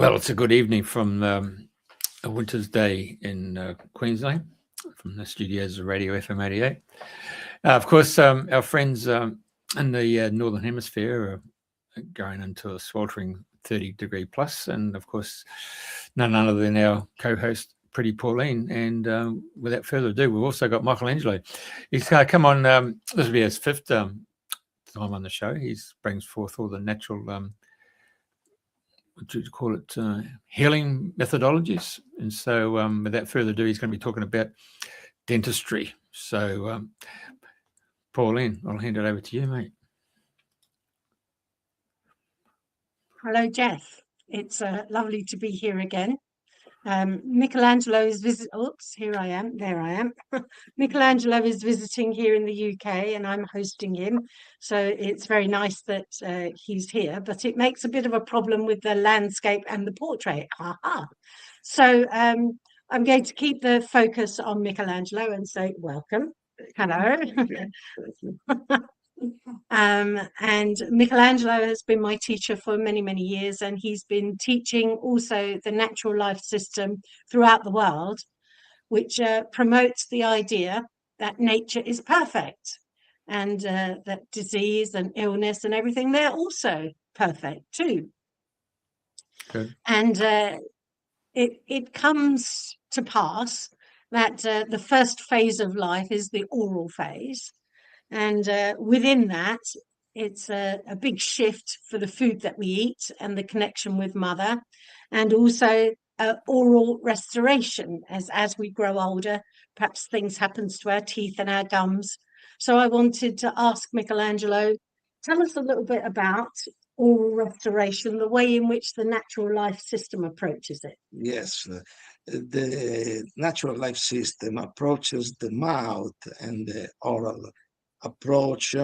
Well, it's a good evening from a winter's day in Queensland, from the studios of Radio FM 88. Of course, our friends in the Northern Hemisphere are going into a sweltering 30-degree plus, and of course, none other than our co-host, Pretty Pauline. And without further ado, we've also got Michelangelo. He's come on, this will be his fifth time on the show. He brings forth all the natural what do you call it, healing methodologies. And so without further ado, he's going to be talking about dentistry. So Pauline, I'll hand it over to you, mate. Hello, Jeff. It's lovely to be here again. Michelangelo is oops, here I am. There I am. Michelangelo is visiting here in the UK and I'm hosting him. So it's very nice that he's here, but it makes a bit of a problem with the landscape and the portrait. So I'm going to keep the focus on Michelangelo and say welcome. Hello. And Michelangelo has been my teacher for many, many years, and he's been teaching also the natural life system throughout the world, which promotes the idea that nature is perfect and that disease and illness and everything, they're also perfect too. Good. And it comes to pass that the first phase of life is the oral phase. And within that, it's a big shift for the food that we eat and the connection with mother, and also oral restoration. As we grow older, perhaps things happen to our teeth and our gums. So I wanted to ask Michelangelo, tell us a little bit about oral restoration, the way in which the natural life system approaches it. Yes, the natural life system approaches the mouth and the oral approach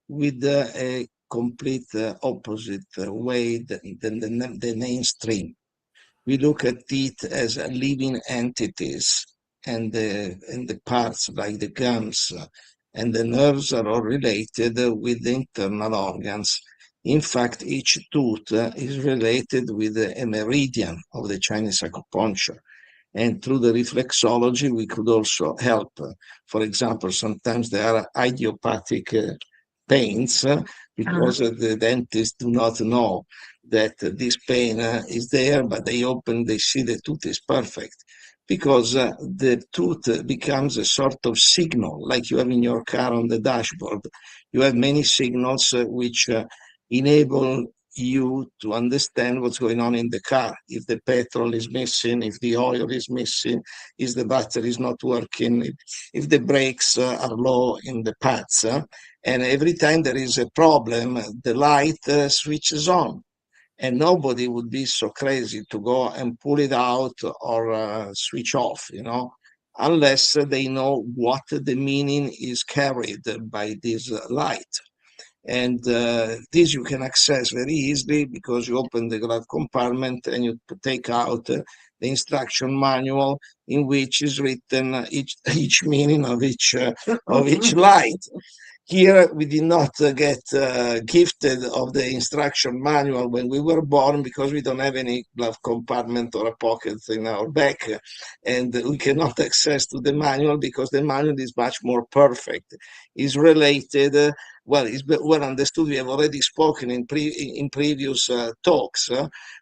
with a complete opposite way than the mainstream. We look at it as living entities, and the parts like the gums and the nerves are all related with the internal organs. In fact, each tooth is related with a meridian of the Chinese acupuncture. And through the reflexology, we could also help. For example, sometimes there are idiopathic pains because the dentists do not know that this pain is there, but they see the tooth is perfect. Because the tooth becomes a sort of signal, like you have in your car on the dashboard. You have many signals which enable you to understand what's going on in the car. If the petrol is missing, if the oil is missing, if the battery is not working, if the brakes are low in the pads. And every time there is a problem, the light switches on. And nobody would be so crazy to go and pull it out or switch off, unless they know what the meaning is carried by this light. And this you can access very easily because you open the glove compartment and you take out the instruction manual in which is written each meaning of each light. Here we did not get gifted of the instruction manual when we were born because we don't have any glove compartment or a pocket in our back, and we cannot access to the manual because the manual is much more perfect. It's related, it's well understood. We have already spoken in previous talks.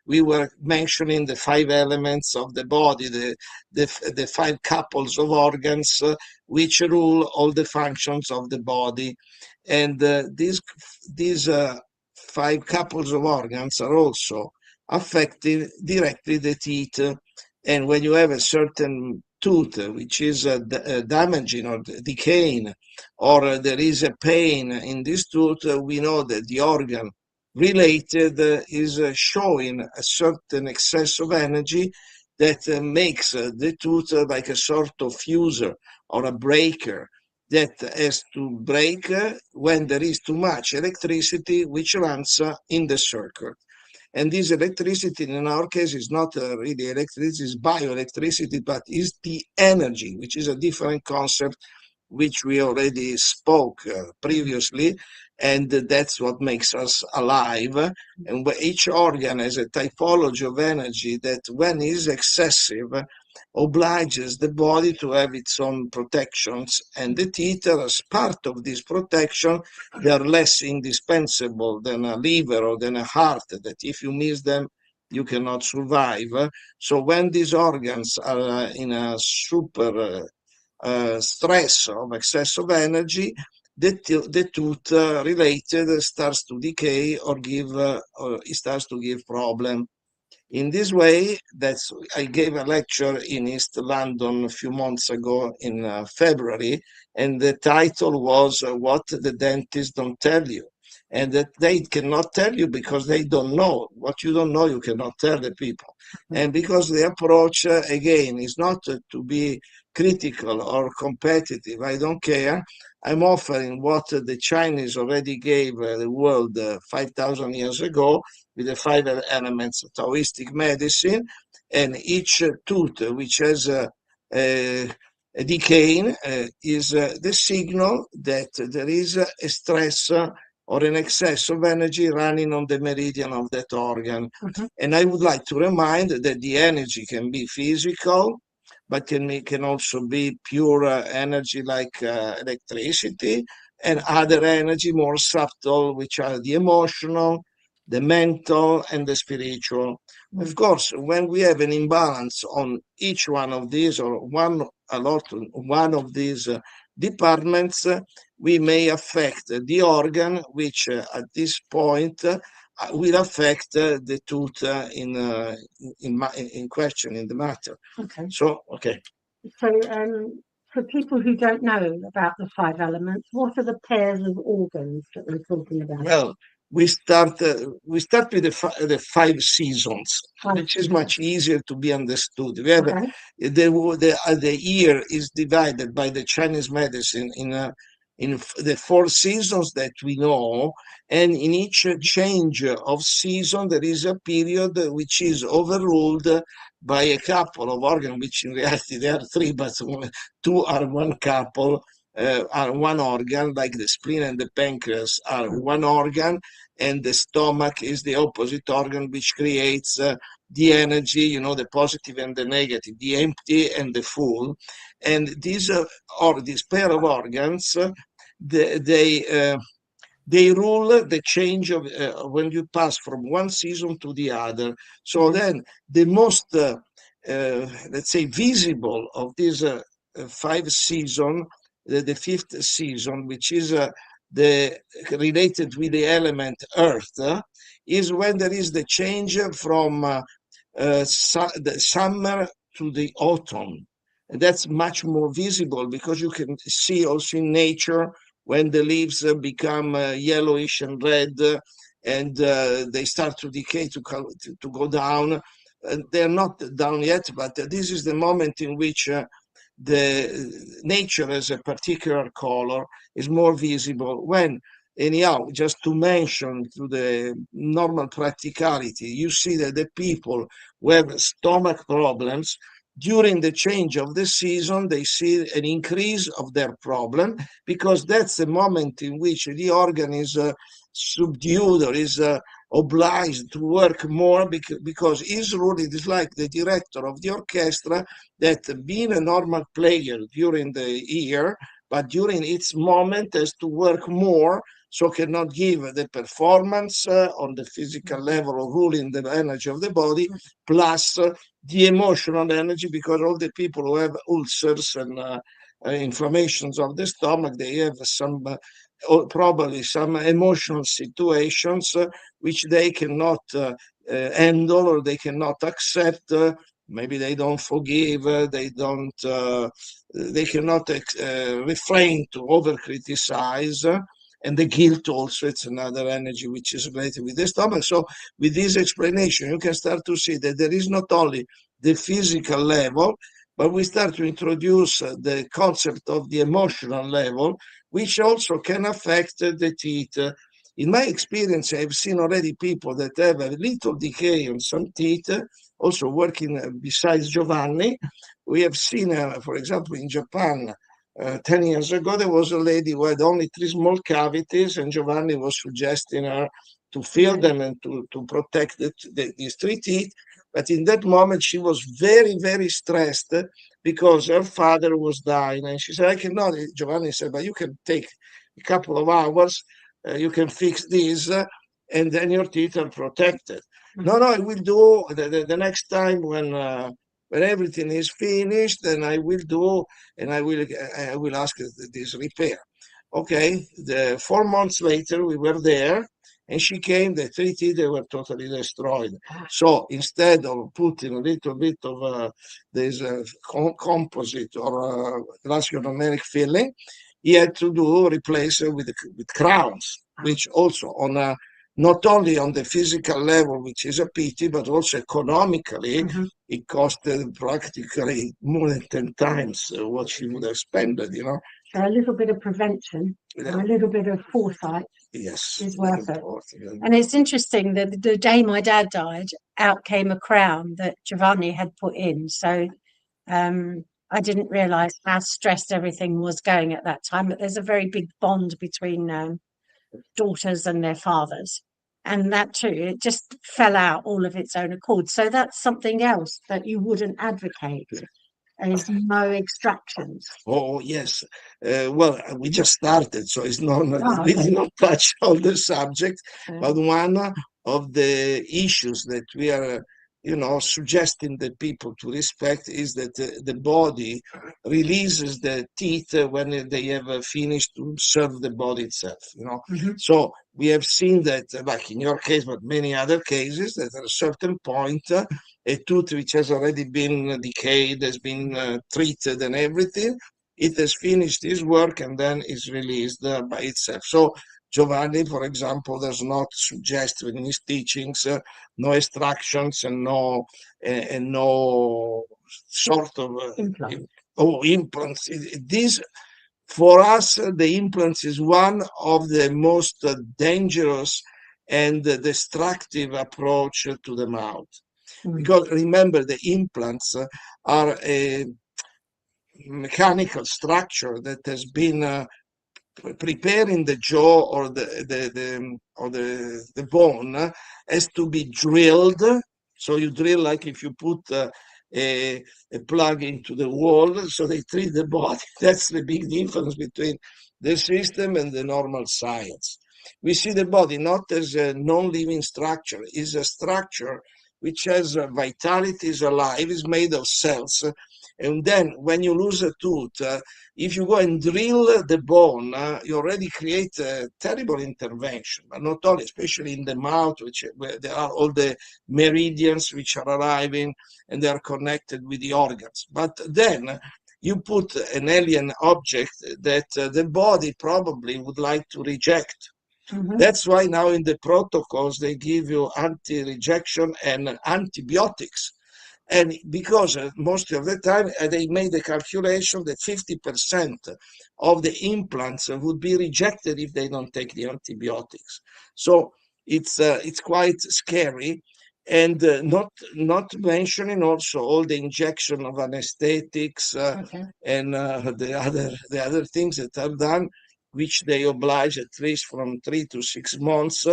We were mentioning the 5 elements of the body, the 5 couples of organs which rule all the functions of the body. And these 5 couples of organs are also affecting directly the teeth. And when you have a certain tooth which is damaging or decaying, or there is a pain in this tooth, we know that the organ related is showing a certain excess of energy that makes the tooth like a sort of fuser or a breaker that has to break when there is too much electricity which runs in the circuit. And this electricity in our case is not really electricity, it's bioelectricity, but is the energy, which is a different concept which we already spoke previously. and that's what makes us alive. And each organ has a typology of energy that, when is excessive, obliges the body to have its own protections, and the teeth are as part of this protection. They are less indispensable than a liver or than a heart, that if you miss them, you cannot survive. So when these organs are in a super stress of excess of energy, the tooth related starts to decay or it starts to give problem. In this way, I gave a lecture in East London a few months ago in February, and the title was What the Dentists Don't Tell You. And that they cannot tell you because they don't know. What you don't know, you cannot tell the people. And because the approach, again, is not to be critical or competitive, I don't care. I'm offering what the Chinese already gave the world 5,000 years ago, with the 5 elements of Taoistic medicine, and each tooth which has a decay is the signal that there is a stress or an excess of energy running on the meridian of that organ. And I would like to remind that the energy can be physical, but can also be pure energy like electricity, and other energy more subtle, which are the emotional, the mental, and the spiritual. Of course, when we have an imbalance on each one of these, or one of these departments, we may affect the organ, which at this point will affect the tooth in question, in the matter. Okay. So, okay. So, for people who don't know about the 5 elements, what are the pairs of organs that we're talking about? Well, we start with the 5 seasons, which is much easier to be understood. We have the year is divided by the Chinese medicine in the 4 seasons that we know, and in each change of season there is a period which is overruled by a couple of organs, which in reality there are 3, but 2 are one couple. Are one organ, like the spleen and the pancreas are one organ, and the stomach is the opposite organ, which creates the energy, the positive and the negative, the empty and the full. And these this pair of organs, they rule the change of when you pass from one season to the other. So then the most, let's say, visible of these 5 seasons, the 5th season, which is related with the element earth, is when there is the change from the summer to the autumn. And that's much more visible because you can see also in nature when the leaves become yellowish and red, and they start to decay, to go down. They're not down yet, but this is the moment in which the nature as a particular color is more visible. When, anyhow, just to mention to the normal practicality, you see that the people who have stomach problems, during the change of the season, they see an increase of their problem, because that's the moment in which the organ is subdued or is obliged to work more, because his role is like the director of the orchestra, that being a normal player during the year, but during its moment has to work more, so cannot give the performance on the physical level of ruling the energy of the body, plus the emotional energy, because all the people who have ulcers and inflammations of the stomach, they have some probably some emotional situations which they cannot handle, or they cannot accept. Maybe they don't forgive, they cannot refrain to over criticize. And the guilt also, it's another energy which is related with the stomach. So with this explanation, you can start to see that there is not only the physical level, but we start to introduce the concept of the emotional level, which also can affect the teeth. In my experience, I've seen already people that have a little decay on some teeth, also working besides Giovanni. We have seen, for example, in Japan, 10 years ago, there was a lady who had only 3 small cavities, and Giovanni was suggesting her to fill them and to protect these 3 teeth. But in that moment, she was very, very stressed because her father was dying. And she said, I cannot. Giovanni said, but you can take a couple of hours, you can fix this, and then your teeth are protected. No, I will do the next time when everything is finished, then I will do, and I will ask this repair. Okay, 4 months later, we were there, and she came, the 3 teeth, they were totally destroyed. So instead of putting a little bit of this composite or glass ionomeric filling, he had to replace it with crowns, which also on not only on the physical level, which is a pity, but also economically, it costed practically more than 10 times what she would have spent, you know. So a little bit of prevention, and a little bit of foresight is worth it. And it's interesting that the day my dad died, out came a crown that Giovanni had put in. So I didn't realize how stressed everything was going at that time, but there's a very big bond between daughters and their fathers. And that too, it just fell out all of its own accord. So that's something else that you wouldn't advocate. Is no extractions. Oh, yes. Well, we just started, so it's not, we did not touch all the subjects, but one of the issues that we are, suggesting the people to respect is that the body releases the teeth when they have finished to serve the body itself, So we have seen that, like in your case, but many other cases, that at a certain point, a tooth which has already been decayed, has been treated and everything, it has finished its work and then is released by itself. So Giovanni, for example, does not suggest in his teachings no extractions and no sort of implants. This, for us, the implants is one of the most dangerous and destructive approach to the mouth. Because remember, the implants are a mechanical structure that has been preparing the jaw or the bone has to be drilled. So you drill like if you put a plug into the wall, so they treat the body. That's the big difference between the system and the normal science. We see the body not as a non-living structure, is a structure which has vitality, is alive, is made of cells. And then when you lose a tooth, if you go and drill the bone, you already create a terrible intervention, but not only, especially in the mouth, where there are all the meridians which are arriving and they are connected with the organs. But then you put an alien object that the body probably would like to reject. That's why now in the protocols they give you anti-rejection and antibiotics. And because most of the time they made the calculation that 50% of the implants would be rejected if they don't take the antibiotics. So it's quite scary. And not mentioning also all the injection of anesthetics and the other things that are done, which they oblige at least from 3 to 6 months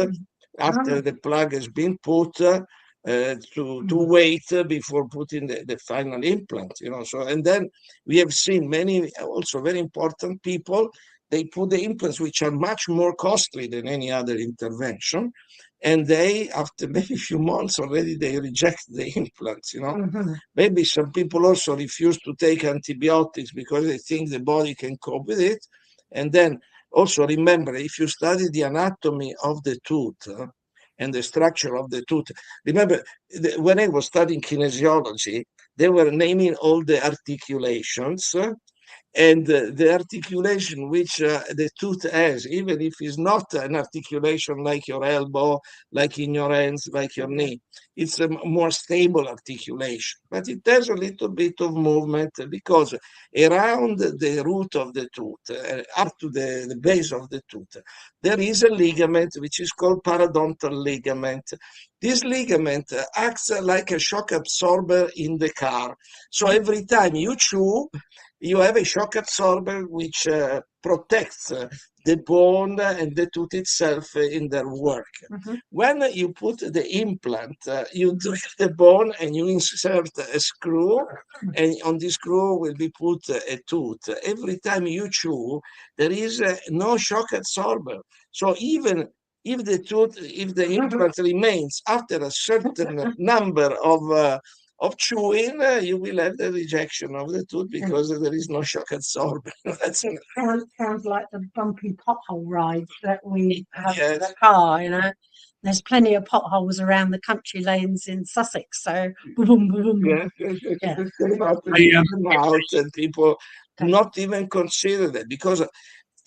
after the plug has been put to wait before putting the final implant. So, and then we have seen many also very important people, they put the implants which are much more costly than any other intervention, and they, after maybe a few months already, they reject the implants. Maybe some people also refuse to take antibiotics because they think the body can cope with it. And then also remember, if you study the anatomy of the tooth and the structure of the tooth, remember when I was studying kinesiology, they were naming all the articulations, and the articulation which the tooth has, even if it's not an articulation like your elbow, like in your hands, like your knee, it's a more stable articulation. But it has a little bit of movement because around the root of the tooth, up to the base of the tooth, there is a ligament which is called parodontal ligament. This ligament acts like a shock absorber in the car. So every time you chew, you have a shock absorber which protects the bone and the tooth itself in their work. When you put the implant, you drill the bone and you insert a screw, and on this screw will be put a tooth. Every time you chew, there is no shock absorber. So even if the implant remains after a certain number of chewing, you will have the rejection of the tooth because there is no shock absorber. Sounds like the bumpy pothole rides that we have in Yes. the car, you know. There's plenty of potholes around the country lanes in Sussex, so boom, boom, boom. Yeah, Yeah. out, and people not even consider that, because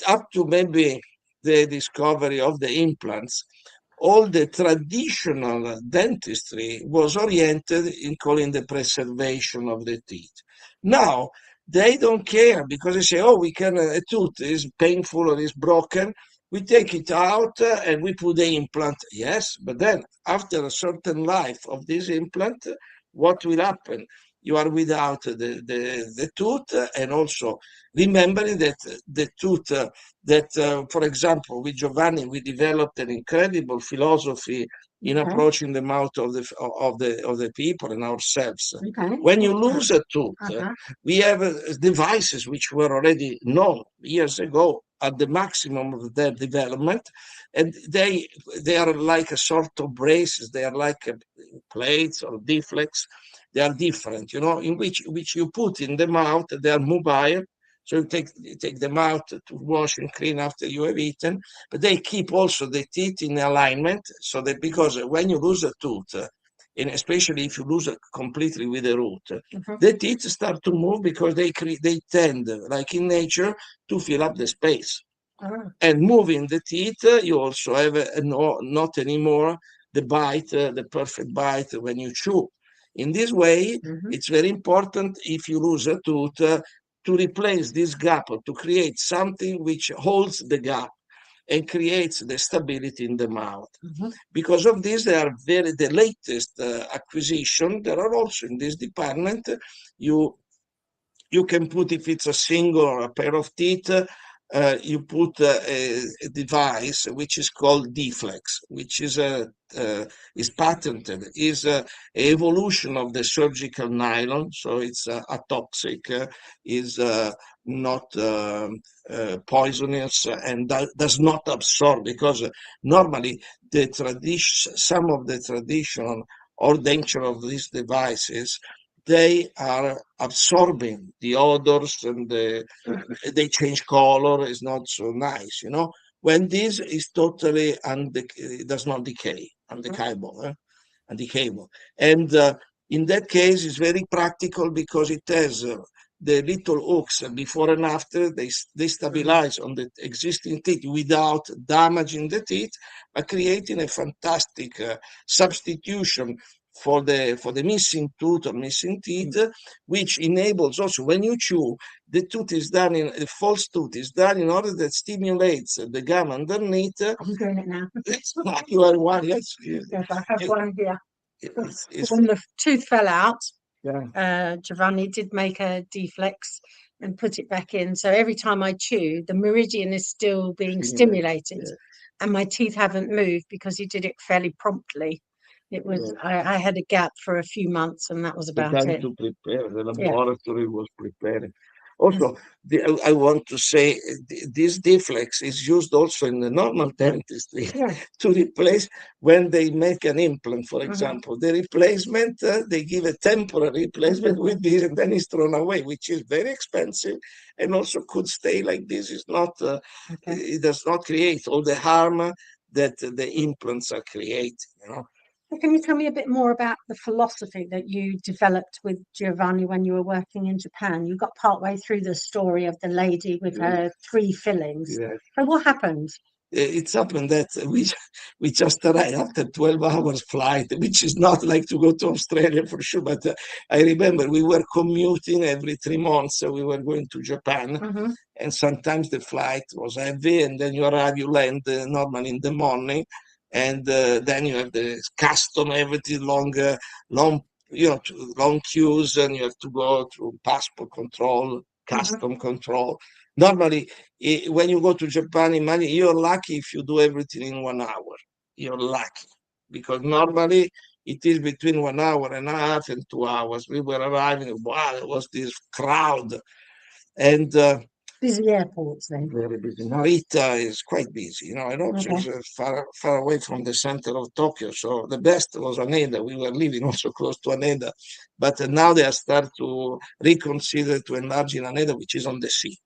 up to maybe the discovery of the implants, all the traditional dentistry was oriented in calling the preservation of the teeth. Now they don't care, because they say, oh, we can, a tooth is painful or is broken, we take it out and we put the implant. Yes, but then after a certain life of this implant, what will happen? You are without the tooth, and also remembering that the tooth that, for example, with Giovanni, we developed an incredible philosophy in approaching the mouth of the people and ourselves. When you lose a tooth, we have devices which were already known years ago at the maximum of their development, and they are like a sort of braces. They are like plates or deflects. They are different, you know, in which you put in the mouth. They are mobile. So you take them out to wash and clean after you have eaten, but they keep also the teeth in alignment, so that, because when you lose a tooth, and especially if you lose it completely with the root, the teeth start to move, because they tend, like in nature, to fill up the space. And moving the teeth, you also have not anymore the bite, the perfect bite when you chew. In this way, it's very important, if you lose a tooth, to replace this gap, or to create something which holds the gap and creates the stability in the mouth. Because of this, they are the latest acquisition. There are also in this department, you can put, if it's a single or a pair of teeth, you put a device which is called Deflex, which is patented, is an evolution of the surgical nylon, so it's atoxic, is not poisonous, and does not absorb, because normally some of the traditional or danger of these devices, they are absorbing the odors, and they change color. It's not so nice, you know. When this is totally it does not decay, undecayable, and in that case, it's very practical, because it has the little hooks before and after. They stabilize on the existing teeth without damaging the teeth, but creating a fantastic substitution for the missing tooth or missing teeth, which enables also, when you chew, the false tooth is done in order that stimulates the gum underneath. I'm doing it now. You are one, yes. Yes, I have one here. It's When the tooth fell out, Giovanni did make a deflex and put it back in. So every time I chew, the meridian is still being stimulated, and my teeth haven't moved, because he did it fairly promptly. It was I had a gap for a few months, and that was the about time it. to prepare. The laboratory was preparing. Also, I want to say this deflex is used also in the normal dentistry to replace, when they make an implant, for example, the replacement, they give a temporary replacement with this, and then it's thrown away, which is very expensive, and also could stay like this. It's not, it does not create all the harm that the implants are creating, you know. Can you tell me a bit more about the philosophy that you developed with Giovanni when you were working in Japan? You got partway through the story of the lady with her 3 fillings. So what happened? It's happened that we just arrived after 12 hours flight, which is not like to go to Australia for sure. But I remember we were commuting every 3 months. So we were going to Japan, and sometimes the flight was heavy, and then you land normally in the morning. and then you have the custom, everything long, long queues, and you have to go through passport control, custom control. Normally, when you go to Japan, you're lucky if you do everything in 1 hour. You're lucky, because normally it is between 1 hour and a half and 2 hours. We were arriving, wow, there was this crowd. And busy airports then. very busy. Narita is quite busy, and also Okay. is far away from the center of Tokyo. So the best was Haneda. We were living also close to Haneda, but now they are start to reconsider to enlarge in Haneda, which is on the sea.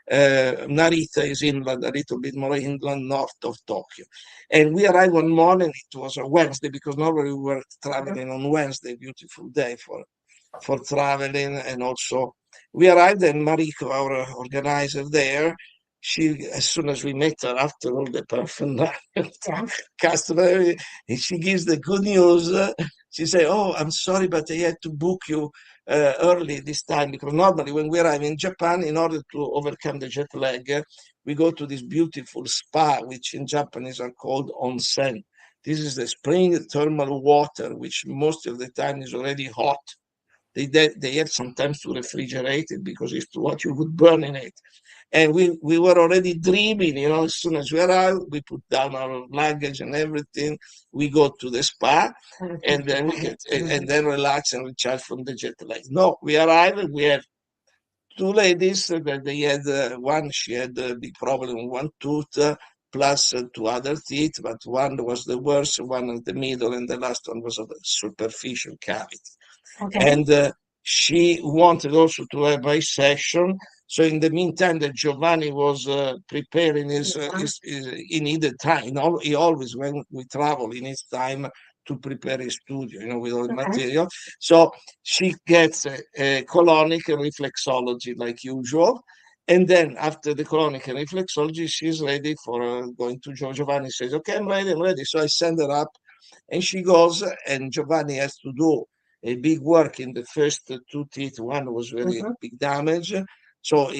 Narita is inland, a little bit more inland, north of Tokyo. And we arrived one morning, it was a Wednesday, because normally we were traveling on Wednesday, beautiful day for traveling. And also we arrived, and Mariko, our organizer there, she, as soon as we met her, after all the perfect customer, she gives the good news. She said, "Oh, I'm sorry, but I had to book you early this time, because normally when we arrive in Japan, in order to overcome the jet lag, we go to this beautiful spa, which in Japanese are called onsen. This is the spring thermal water, which most of the time is already hot. They have sometimes to refrigerate it, because it's too hot, you would burn in it. And we were already dreaming, as soon as we arrived, we put down our luggage and everything. We go to the spa, and then then relax and recharge from the jet lag. No, we arrived, and we have two ladies that they had, one, she had a big problem with one tooth, plus two other teeth, but one was the worst, one in the middle, and the last one was a superficial cavity. Okay. And she wanted also to have my session. So in the meantime, that Giovanni was preparing he needed time. He always, when we travel, he needs time to prepare his studio, with all the material. So she gets a colonic and reflexology like usual. And then after the colonic and reflexology, she's ready for going to Giovanni. Says, "Okay, I'm ready. So I send her up, and she goes, and Giovanni has to do a big work in the first two teeth. One was very big damage. So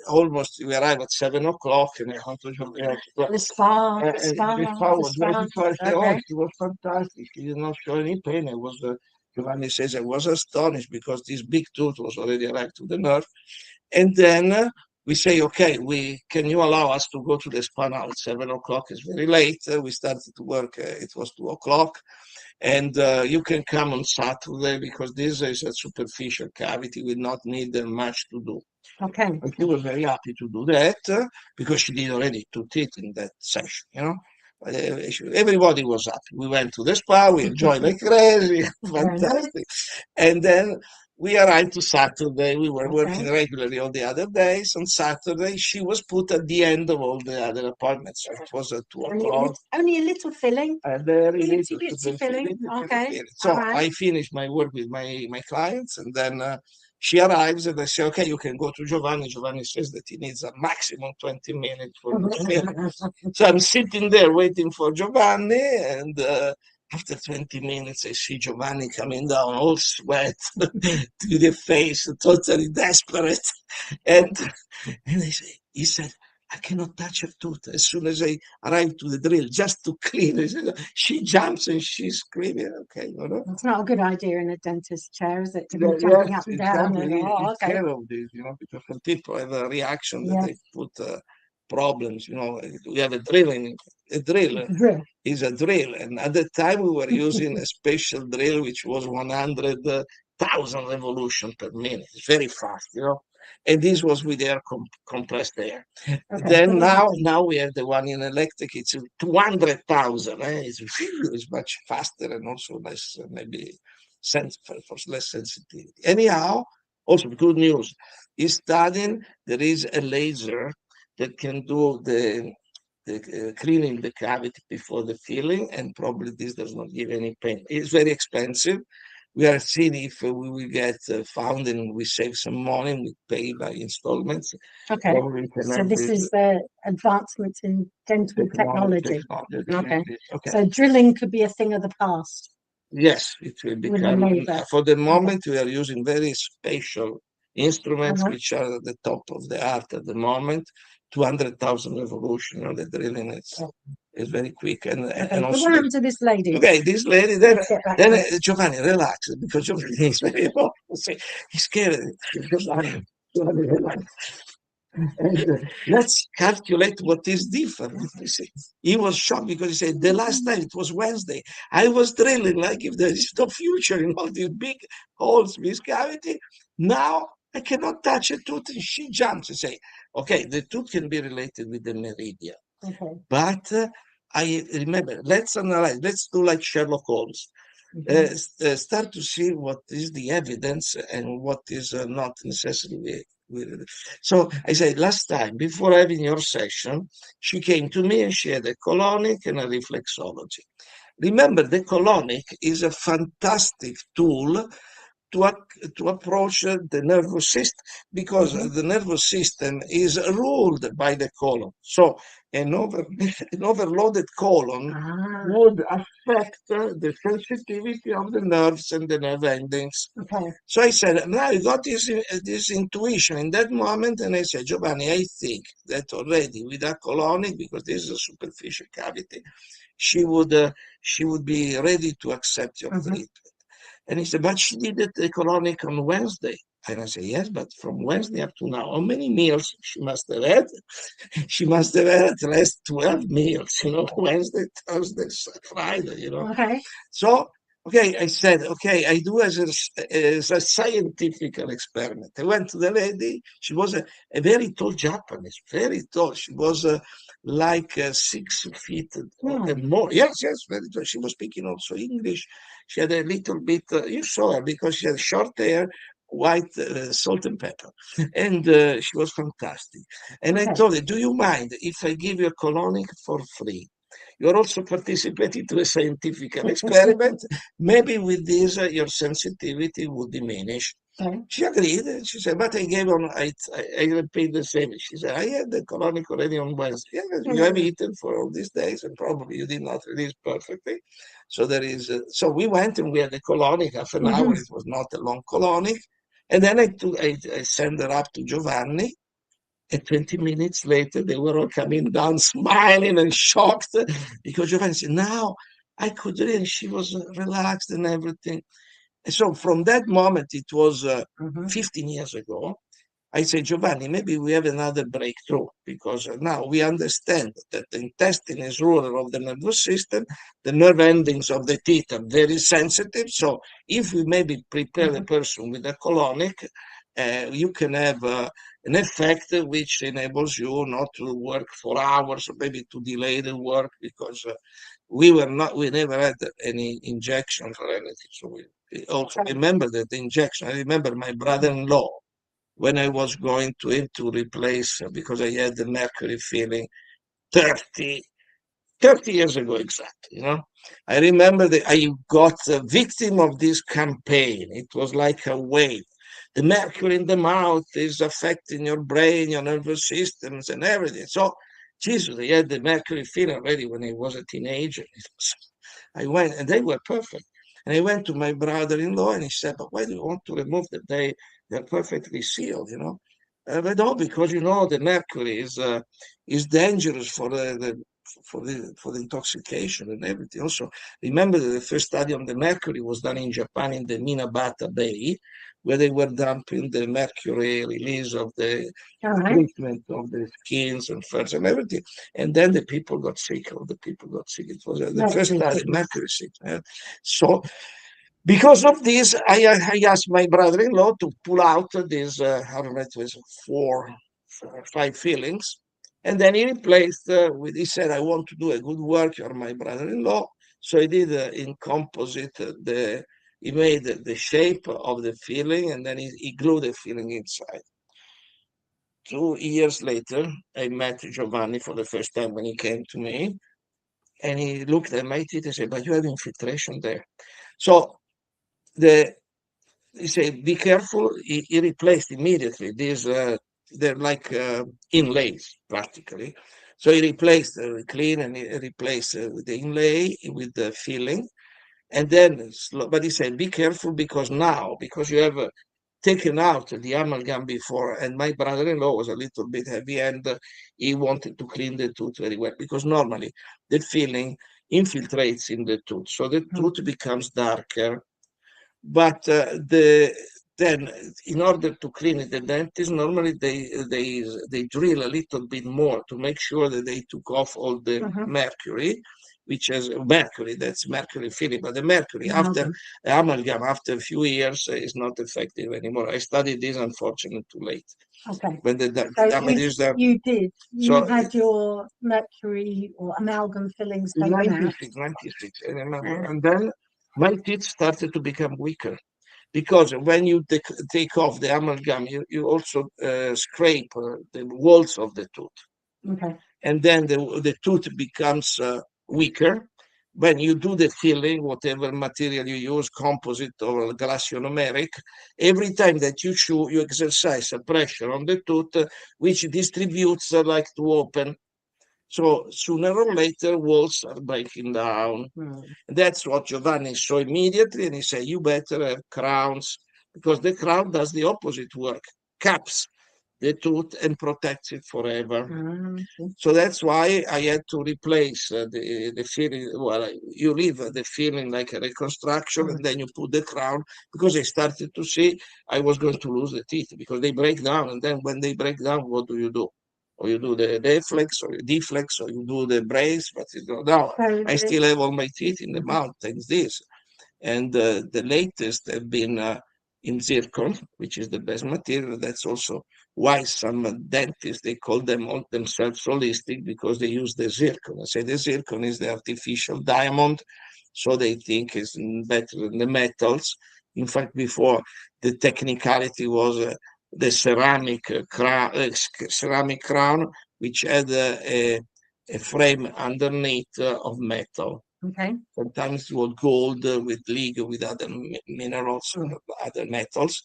almost we arrived at 7 o'clock, and The spa was ready for us. Oh, she was fantastic. She did not show any pain. Giovanni says, I was astonished, because this big tooth was already arrived to the nerve. And then we say, okay, can you allow us to go to the spa now at 7 o'clock? It's very late. We started to work. It was 2 o'clock. And you can come on Saturday, because this is a superficial cavity. We not need much to do. Okay. And she was very happy to do that, because she did already 2 teeth in that session, Everybody was happy. We went to the spa, we enjoyed like crazy, fantastic. And then we arrived to Saturday. We were working regularly all the other days. On Saturday, she was put at the end of all the other appointments. So it was at 2 o'clock. Only a little filling. Very little little filling. Okay. So I finished my work with my clients, and then she arrives, and I say, okay, you can go to Giovanni. Giovanni says that he needs a maximum 20 minutes for the film. So I'm sitting there waiting for Giovanni, and after 20 minutes, I see Giovanni coming down, all sweat to the face, totally desperate. And he said, I cannot touch her tooth. As soon as I arrive to the drill, just to clean it, she jumps and she's screaming. Okay, It's not a good idea in a dentist chair, is it? To be yes, jumping up and down. exactly. And, Take care of this, because when people have a reaction that they put problems, we have a drill. Is a drill, and at the time we were using a special drill which was 100,000 revolutions per minute. It's very fast, and this was with air compressed air. Then now we have the one in electric. It's 200,000. It's much faster, and also less maybe for less sensitivity. Anyhow, also good news is studying. There is a laser that can do the cleaning the cavity before the filling, and probably this does not give any pain. It's very expensive. We are seeing if we will get found and we save some money, we pay by installments. Okay. So this is the advancements in dental technology. Okay. So drilling could be a thing of the past. Yes, it will become. For the moment, we are using very special instruments, which are at the top of the art at the moment. 200,000 revolution, the drilling is very quick. And Okay, also, what happened to this lady? okay, this lady, then Giovanni, relax, because Giovanni is very emotional. He's scared. Giovanni, relax. And let's calculate what is different. He was shocked because he said, the last time it was Wednesday, I was drilling like if there is no future in all these big holes, this cavity. Now I cannot touch a tooth. And she jumps and say, okay, the tooth can be related with the meridian. Okay. But I remember, let's analyze, let's do like Sherlock Holmes. Start to see what is the evidence and what is not necessarily. So I said, last time, before having your session, she came to me and she had a colonic and a reflexology. Remember, the colonic is a fantastic tool to approach the nervous system, because the nervous system is ruled by the colon. So an overloaded colon would affect the sensitivity of the nerves and the nerve endings. Okay. So I said, now I got this intuition in that moment, and I said, Giovanni, I think that already with a colonic, because this is a superficial cavity, she would be ready to accept your treatment. And he said, but she did it the colonic on Wednesday. And I said, yes, but from Wednesday up to now, how many meals she must have had? She must have had at least 12 meals, Wednesday, Thursday, Friday, Okay. So, okay, I said, okay, I do as a scientific experiment. I went to the lady. She was a very tall Japanese, very tall. She was like 6 feet and more. Yes, very tall. She was speaking also English. She had a little bit, you saw her because she had short hair, white salt and pepper. And she was fantastic. And I told her, do you mind if I give you a colonic for free? You're also participating to a scientific experiment. Maybe with this, your sensitivity would diminish. She agreed. And she said, but I paid the same. She said, I had the colonic already on Wednesday. You have eaten for all these days, and probably you did not release perfectly. So so we went and we had the colonic, half an hour. It was not a long colonic. And then I sent her up to Giovanni. And 20 minutes later, they were all coming down smiling and shocked, because Giovanni said, now I could read. She was relaxed and everything. And so from that moment, it was 15 years ago, I said, Giovanni, maybe we have another breakthrough, because now we understand that the intestine is ruler of the nervous system. The nerve endings of the teeth are very sensitive. So if we maybe prepare the person with a colonic, you can have an effect which enables you not to work for hours, or maybe to delay the work, because we never had any injection for anything. So we also remember that the injection. I remember my brother-in-law, when I was going to him to replace, because I had the mercury feeling 30 years ago exactly, I remember that I got a victim of this campaign. It was like a wave. The mercury in the mouth is affecting your brain, your nervous systems, and everything. So, Jesus, I had the mercury feeling already when I was a teenager. I went, and they were perfect. And I went to my brother-in-law, and he said, but why do you want to remove them? They're perfectly sealed, But no, because, the mercury is dangerous for the intoxication and everything. Also, remember that the first study on the mercury was done in Japan, in the Minabata Bay, where they were dumping the mercury release of the treatment of the skins and furs and everything. And then the people got sick. All the people got sick. It was the first study, mercury sick. So, because of this, I asked my brother-in-law to pull out this, I don't know, it was 4 or 5 fillings. And then he replaced he said, I want to do a good work. You're my brother-in-law. So he did in composite, he made the shape of the filling, and then he glued the filling inside. 2 years later, I met Giovanni for the first time when he came to me. And he looked at my teeth and said, but you have infiltration there. So he said, be careful. He replaced immediately these, they're like inlays practically. So he replaced clean, and he replaced the inlay with the filling. And then, but he said, be careful, because you have taken out the amalgam before, and my brother-in-law was a little bit heavy, and he wanted to clean the tooth very well, because normally the filling infiltrates in the tooth, so the tooth becomes darker. But then, in order to clean it, the dentist normally they drill a little bit more to make sure that they took off all the mercury, which is mercury, that's mercury filling. But the mercury after amalgam, after a few years, is not effective anymore. I studied this, unfortunately, too late. Okay. When the So damage is there. you did. You So had your mercury or amalgam fillings in taken out. 96, I remember. And then my teeth started to become weaker, because when you take off the amalgam, you also scrape the walls of the tooth. Okay. And then the tooth becomes weaker. When you do the filling, whatever material you use, composite or glass ionomeric, every time that you chew, you exercise a pressure on the tooth, which distributes like to open. So sooner or later, walls are breaking down. That's what Giovanni saw immediately, and he said, you better have crowns, because the crown does the opposite work, caps the tooth and protects it forever. So that's why I had to replace the filling. Well, you leave the filling like a reconstruction, and then you put the crown, because I started to see I was going to lose the teeth, because they break down. And then when they break down, what do you do? Or you do the deflex, or you deflex, or you do the brace. But now I still have all my teeth in the mouth, thanks this. And the latest have been in zircon, which is the best material. That's also why some dentists, they call themselves holistic, because they use the zircon. I say the zircon is the artificial diamond, so they think it's better than the metals. In fact, before, the technicality was the ceramic crown, which had a frame underneath of metal. Okay. Sometimes it was gold with lead, with other minerals, other metals.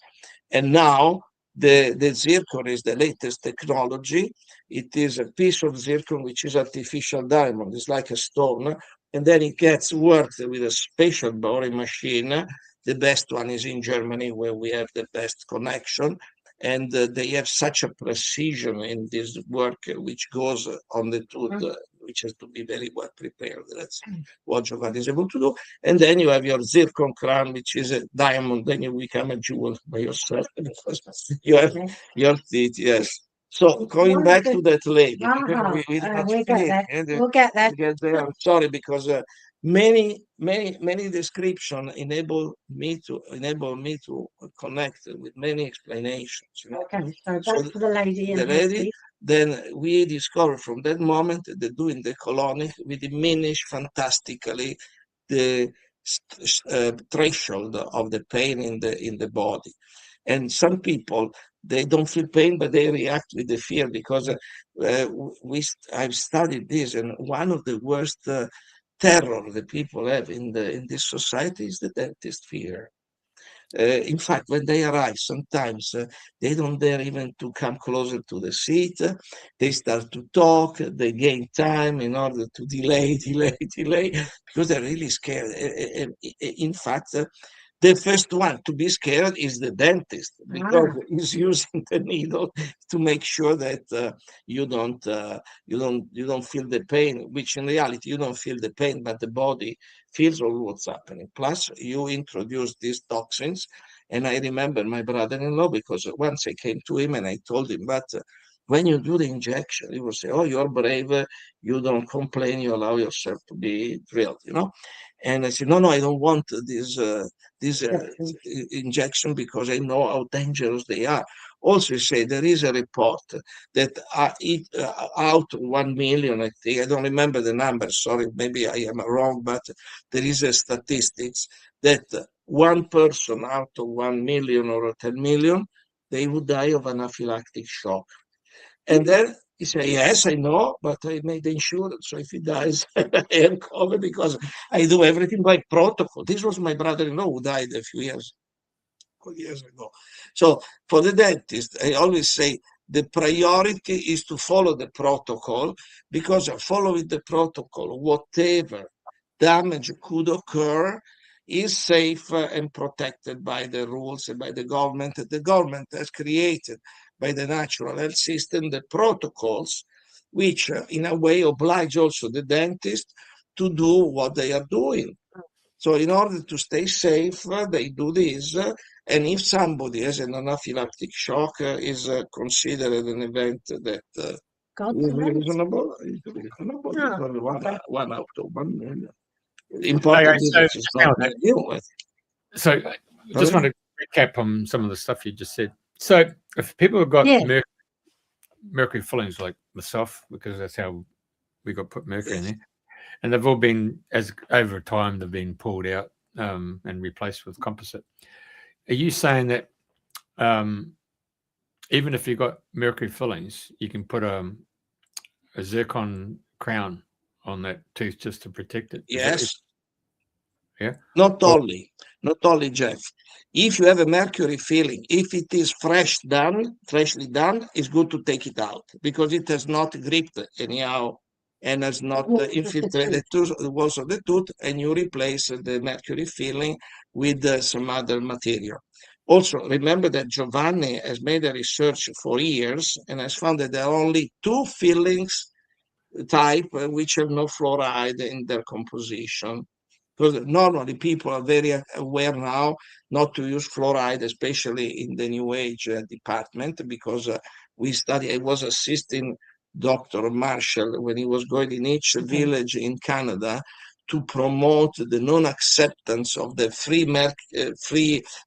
And now the zircon is the latest technology. It is a piece of zircon which is artificial diamond. It's like a stone. And then it gets worked with a special boring machine. The best one is in Germany, where we have the best connection. And they have such a precision in this work, which goes on the tooth, which has to be very well prepared. That's what Giovanni is able to do. And then you have your zircon crown, which is a diamond. Then you become a jewel by yourself, because you have your teeth. Yes. So going back to that lady, we'll get there. I'm sorry, because many description enable me to connect with many explanations. Okay, so back to the lady. The lady, then we discovered from that moment that doing the colonic, we diminish fantastically the threshold of the pain in the body. And some people, they don't feel pain, but they react with the fear, because I've studied this, and one of the worst terror that people have in this society is the dentist fear. In fact, when they arrive, sometimes they don't dare even to come closer to the seat. They start to talk. They gain time in order to delay, because they're really scared. In fact, the first one to be scared is the dentist, because he's using the needle to make sure that you don't feel the pain, which in reality you don't feel the pain, but the body feels all what's happening. Plus, you introduce these toxins. And I remember my brother-in-law, because once I came to him and I told him, but when you do the injection, he will say, oh, you're brave, you don't complain, you allow yourself to be drilled, And I said, no, I don't want this injection, because I know how dangerous they are. Also, say there is a report that out of 1 million, I think, I don't remember the number, sorry, maybe I am wrong, but there is a statistics that one person out of 1 million or 10 million, they would die of anaphylactic shock. And then he said, yes, I know, but I made the insurance. So if he dies, I am covered, because I do everything by protocol. This was my brother-in-law who died a few years ago. So for the dentist, I always say the priority is to follow the protocol, because following the protocol, whatever damage could occur, is safe and protected by the rules and by the government. The government has created by the natural health system the protocols which in a way oblige also the dentist to do what they are doing. So in order to stay safe, they do this. And if somebody has an anaphylactic shock, is considered an event that God is forbid. reasonable. Ah, Because okay. one out of 1 million. Important Okay, is so it's not hang on. deal with. So just want to recap on some of the stuff you just said. So if people have got Yeah. mercury fillings like myself, because that's how we got put mercury in there, and they've all been, as over time, they've been pulled out and replaced with composite. Are you saying that even if you've got mercury fillings, you can put a zircon crown on that tooth just to protect it? Yes. Yeah. Not only, Jeff. If you have a mercury filling, if it is freshly done, it's good to take it out because it has not gripped anyhow and has not infiltrated the walls of the tooth, and you replace the mercury filling with some other material. Also, remember that Giovanni has made a research for years and has found that there are only 2 fillings type which have no fluoride in their composition. Because normally people are very aware now not to use fluoride, especially in the New Age department, because I was assisting Dr. Marshall when he was going in each village in Canada to promote the non-acceptance of the free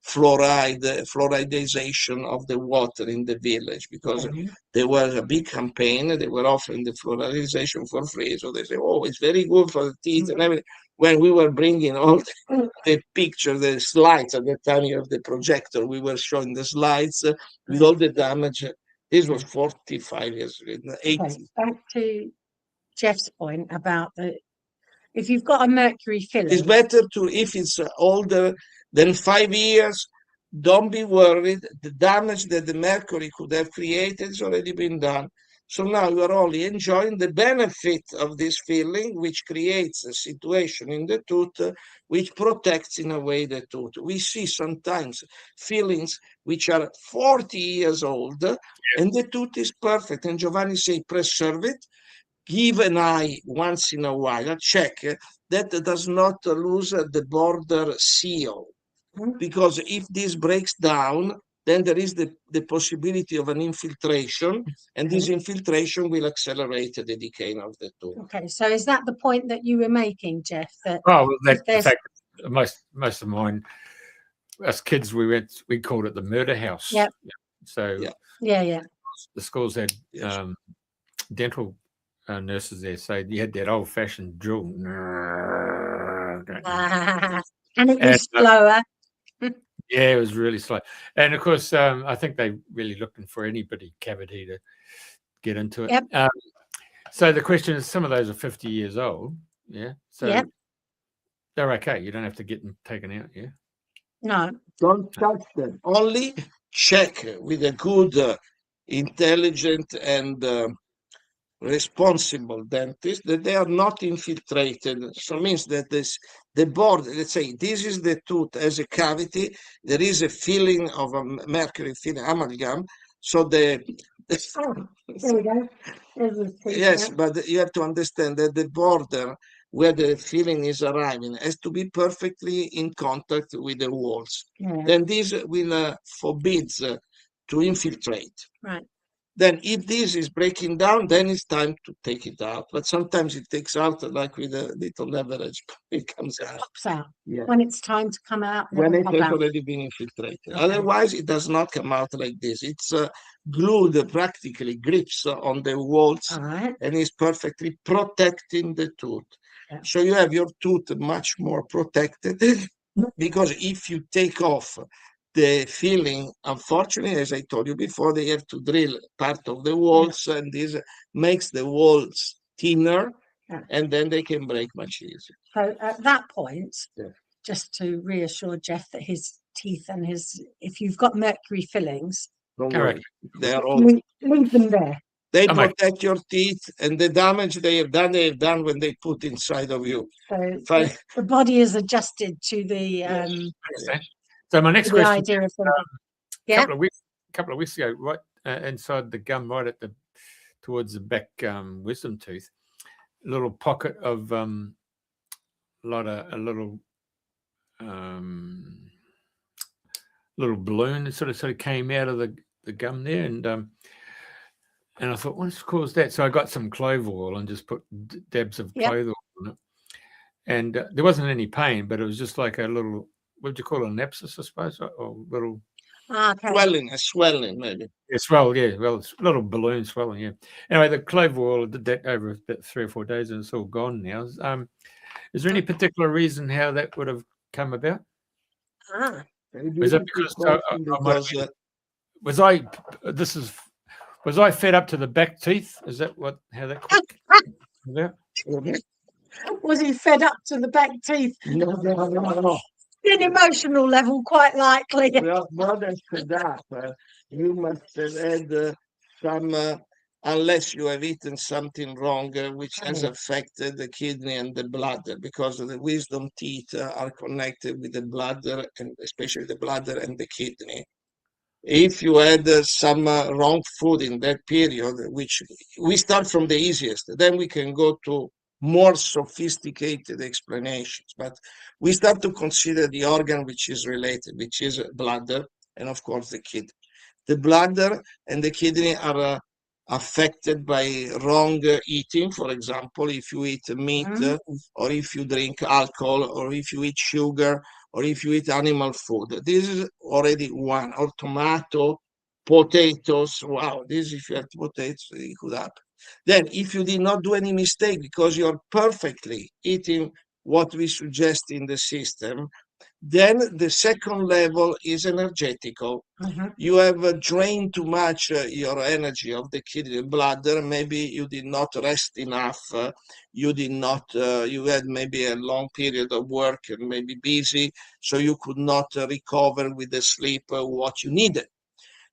fluoridization of the water in the village, because there was a big campaign. They were offering the fluoridization for free. So they say, oh, it's very good for the teeth and everything. When we were bringing all the pictures, the slides at the time of the projector, we were showing the slides with all the damage. This was 45 years ago, 80. Okay, back to Jeff's point about if you've got a mercury filling. It's better to, if it's older than 5 years, don't be worried. The damage that the mercury could have created has already been done. So now you are only enjoying the benefit of this filling, which creates a situation in the tooth which protects in a way the tooth. We see sometimes fillings which are 40 years old and the tooth is perfect. And Giovanni say, preserve it, give an eye once in a while, check that does not lose the border seal. Because if this breaks down, then there is the possibility of an infiltration, and this infiltration will accelerate the decay of the tooth. Okay, so is that the point that you were making, Jeff? That in fact, most of mine, as kids, we called it the murder house. Yep. So yeah, the schools had dental nurses there, so you had that old-fashioned drill, and it was slower. Yeah, it was really slow. And of course, I think they really looking for anybody cavity to get into it. Yep. So the question is, some of those are 50 years old. Yeah. So they're okay. You don't have to get them taken out. Yeah. No. Don't touch them. Only check with a good, intelligent, and responsible dentist that they are not infiltrated. So it means that the board, let's say this is the tooth as a cavity, there is a filling of a mercury filling amalgam. So there we go. Yes, but you have to understand that the border where the filling is arriving has to be perfectly in contact with the walls. Then this will forbids to infiltrate. Right. Then if this is breaking down, then it's time to take it out. But sometimes it takes out, like with a little leverage, it comes out. Pops out. Yeah. When it's time to come out. When it has already been infiltrated. Okay. Otherwise, it does not come out like this. It's glued, practically grips on the walls, and is perfectly protecting the tooth. Yeah. So you have your tooth much more protected, because if you take off the filling, unfortunately, as I told you before, they have to drill part of the walls, and this makes the walls thinner, and then they can break much easier. So at that point, just to reassure Jeff that his teeth and if you've got mercury fillings, don't worry, they are all leave them there. They Oh my- protect your teeth, and the damage they have done when they put inside of you. So Fine. the body is adjusted to the understand. So my next to the question, idea of them. a Yeah. couple of weeks ago, right inside the gum, right at the towards the back wisdom tooth, a little pocket of a little balloon that sort of came out of the gum there, and I thought, what's caused that? So I got some clove oil and just put dabs of Yeah. clove oil on it, and there wasn't any pain, but it was just like a little, what would you call it, an abscess, I suppose, or little Okay. Swelling, maybe. well, it's a little balloon swelling, yeah. Anyway, the clove oil, I did that over about 3 or 4 days, and it's all gone now. Is there any particular reason how that would have come about? Ah. Was that because was I fed up to the back teeth? Is that how that came about? Was he fed up to the back teeth? No. An emotional level, quite likely. Well, more than that, you must have had some, unless you have eaten something wrong, which has affected the kidney and the bladder, because the wisdom teeth are connected with the bladder, and especially the bladder and the kidney. If you had some wrong food in that period, which we start from the easiest, then we can go to more sophisticated explanations. But we start to consider the organ which is related, which is bladder, and of course the kidney. The bladder and the kidney are affected by wrong eating. For example, if you eat meat, or if you drink alcohol, or if you eat sugar, or if you eat animal food. This is already one. Or tomato, potatoes. Wow, this if you have potatoes, it could happen. Then, if you did not do any mistake because you're perfectly eating what we suggest in the system, then the second level is energetical. You have drained too much your energy of the kidney and bladder. Maybe you did not rest enough. You did not, you had maybe a long period of work and maybe busy, so you could not recover with the sleep what you needed.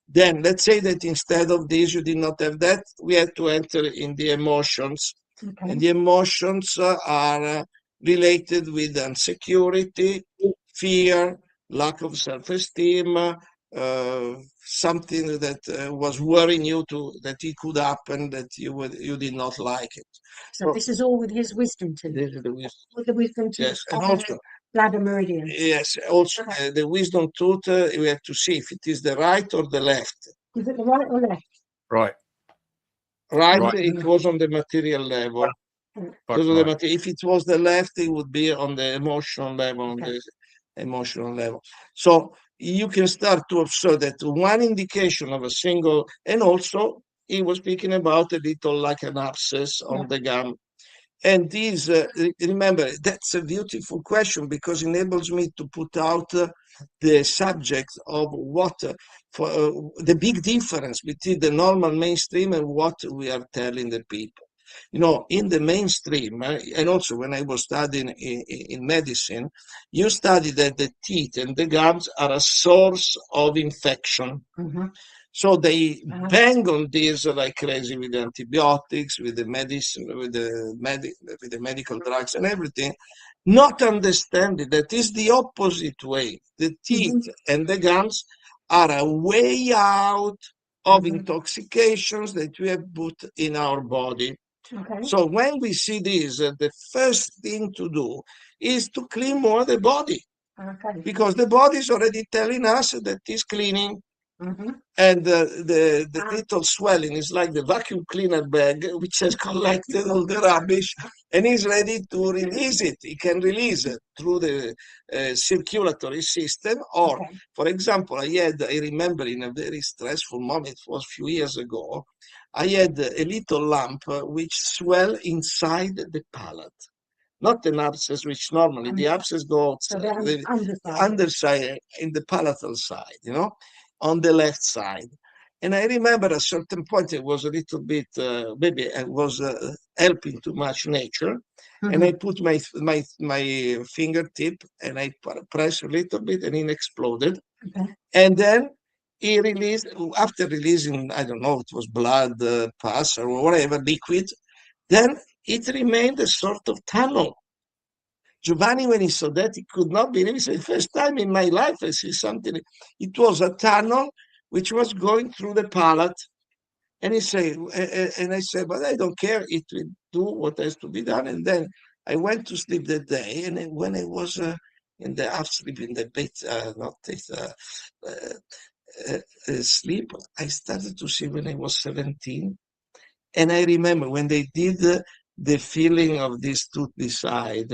Then let's say that instead of this, you did not have that. We had to enter in the emotions. And the emotions are related with insecurity, fear, lack of self-esteem, something that was worrying you that it could happen, that you did not like it. So this is all with his wisdom tooth. This is the wisdom. With the wisdom tooth. Yes, and also bladder meridians. Yes, also the wisdom tooth, we have to see if it is the right or the left. Is it the right or left? Right. Right. It was on the material level. If it was the left, it would be on the emotional level, So you can start to observe that one indication of a single, and also he was speaking about a little like an abscess on the gum. And this, remember, that's a beautiful question because it enables me to put out the subject of what, the big difference between the normal mainstream and what we are telling the people. You know, in the mainstream, and also when I was studying in medicine, you study that the teeth and the gums are a source of infection. So they bang on this like crazy with the antibiotics, with the medicine, with the medical drugs and everything, not understanding that is the opposite way. The teeth and the gums are a way out of intoxications that we have put in our body. So when we see this, the first thing to do is to clean more the body. Because the body is already telling us that it's cleaning. And the little swelling is like the vacuum cleaner bag, which has collected all the rubbish and is ready to release it. It can release it through the circulatory system. Or, for example, I remember in a very stressful moment, it was a few years ago, I had a little lump which swelled inside the palate. Not an abscess, which normally the abscess goes underside, in the palatal side, you know, on the left side. And I remember at a certain point it was a little bit, maybe I was helping too much nature. And I put my fingertip and I pressed a little bit and it exploded. And then he released, after releasing, I don't know, it was blood, pus or whatever, liquid, then it remained a sort of tunnel. Giovanni, when he saw that, he could not believe it. He said, first time in my life I see something. It was a tunnel which was going through the palate. And he said, and I said, but I don't care. It will do what has to be done. And then I went to sleep that day. And then when I was in the half sleep in the bed, sleep, I started to see when I was 17. And I remember when they did the filling of this tooth beside,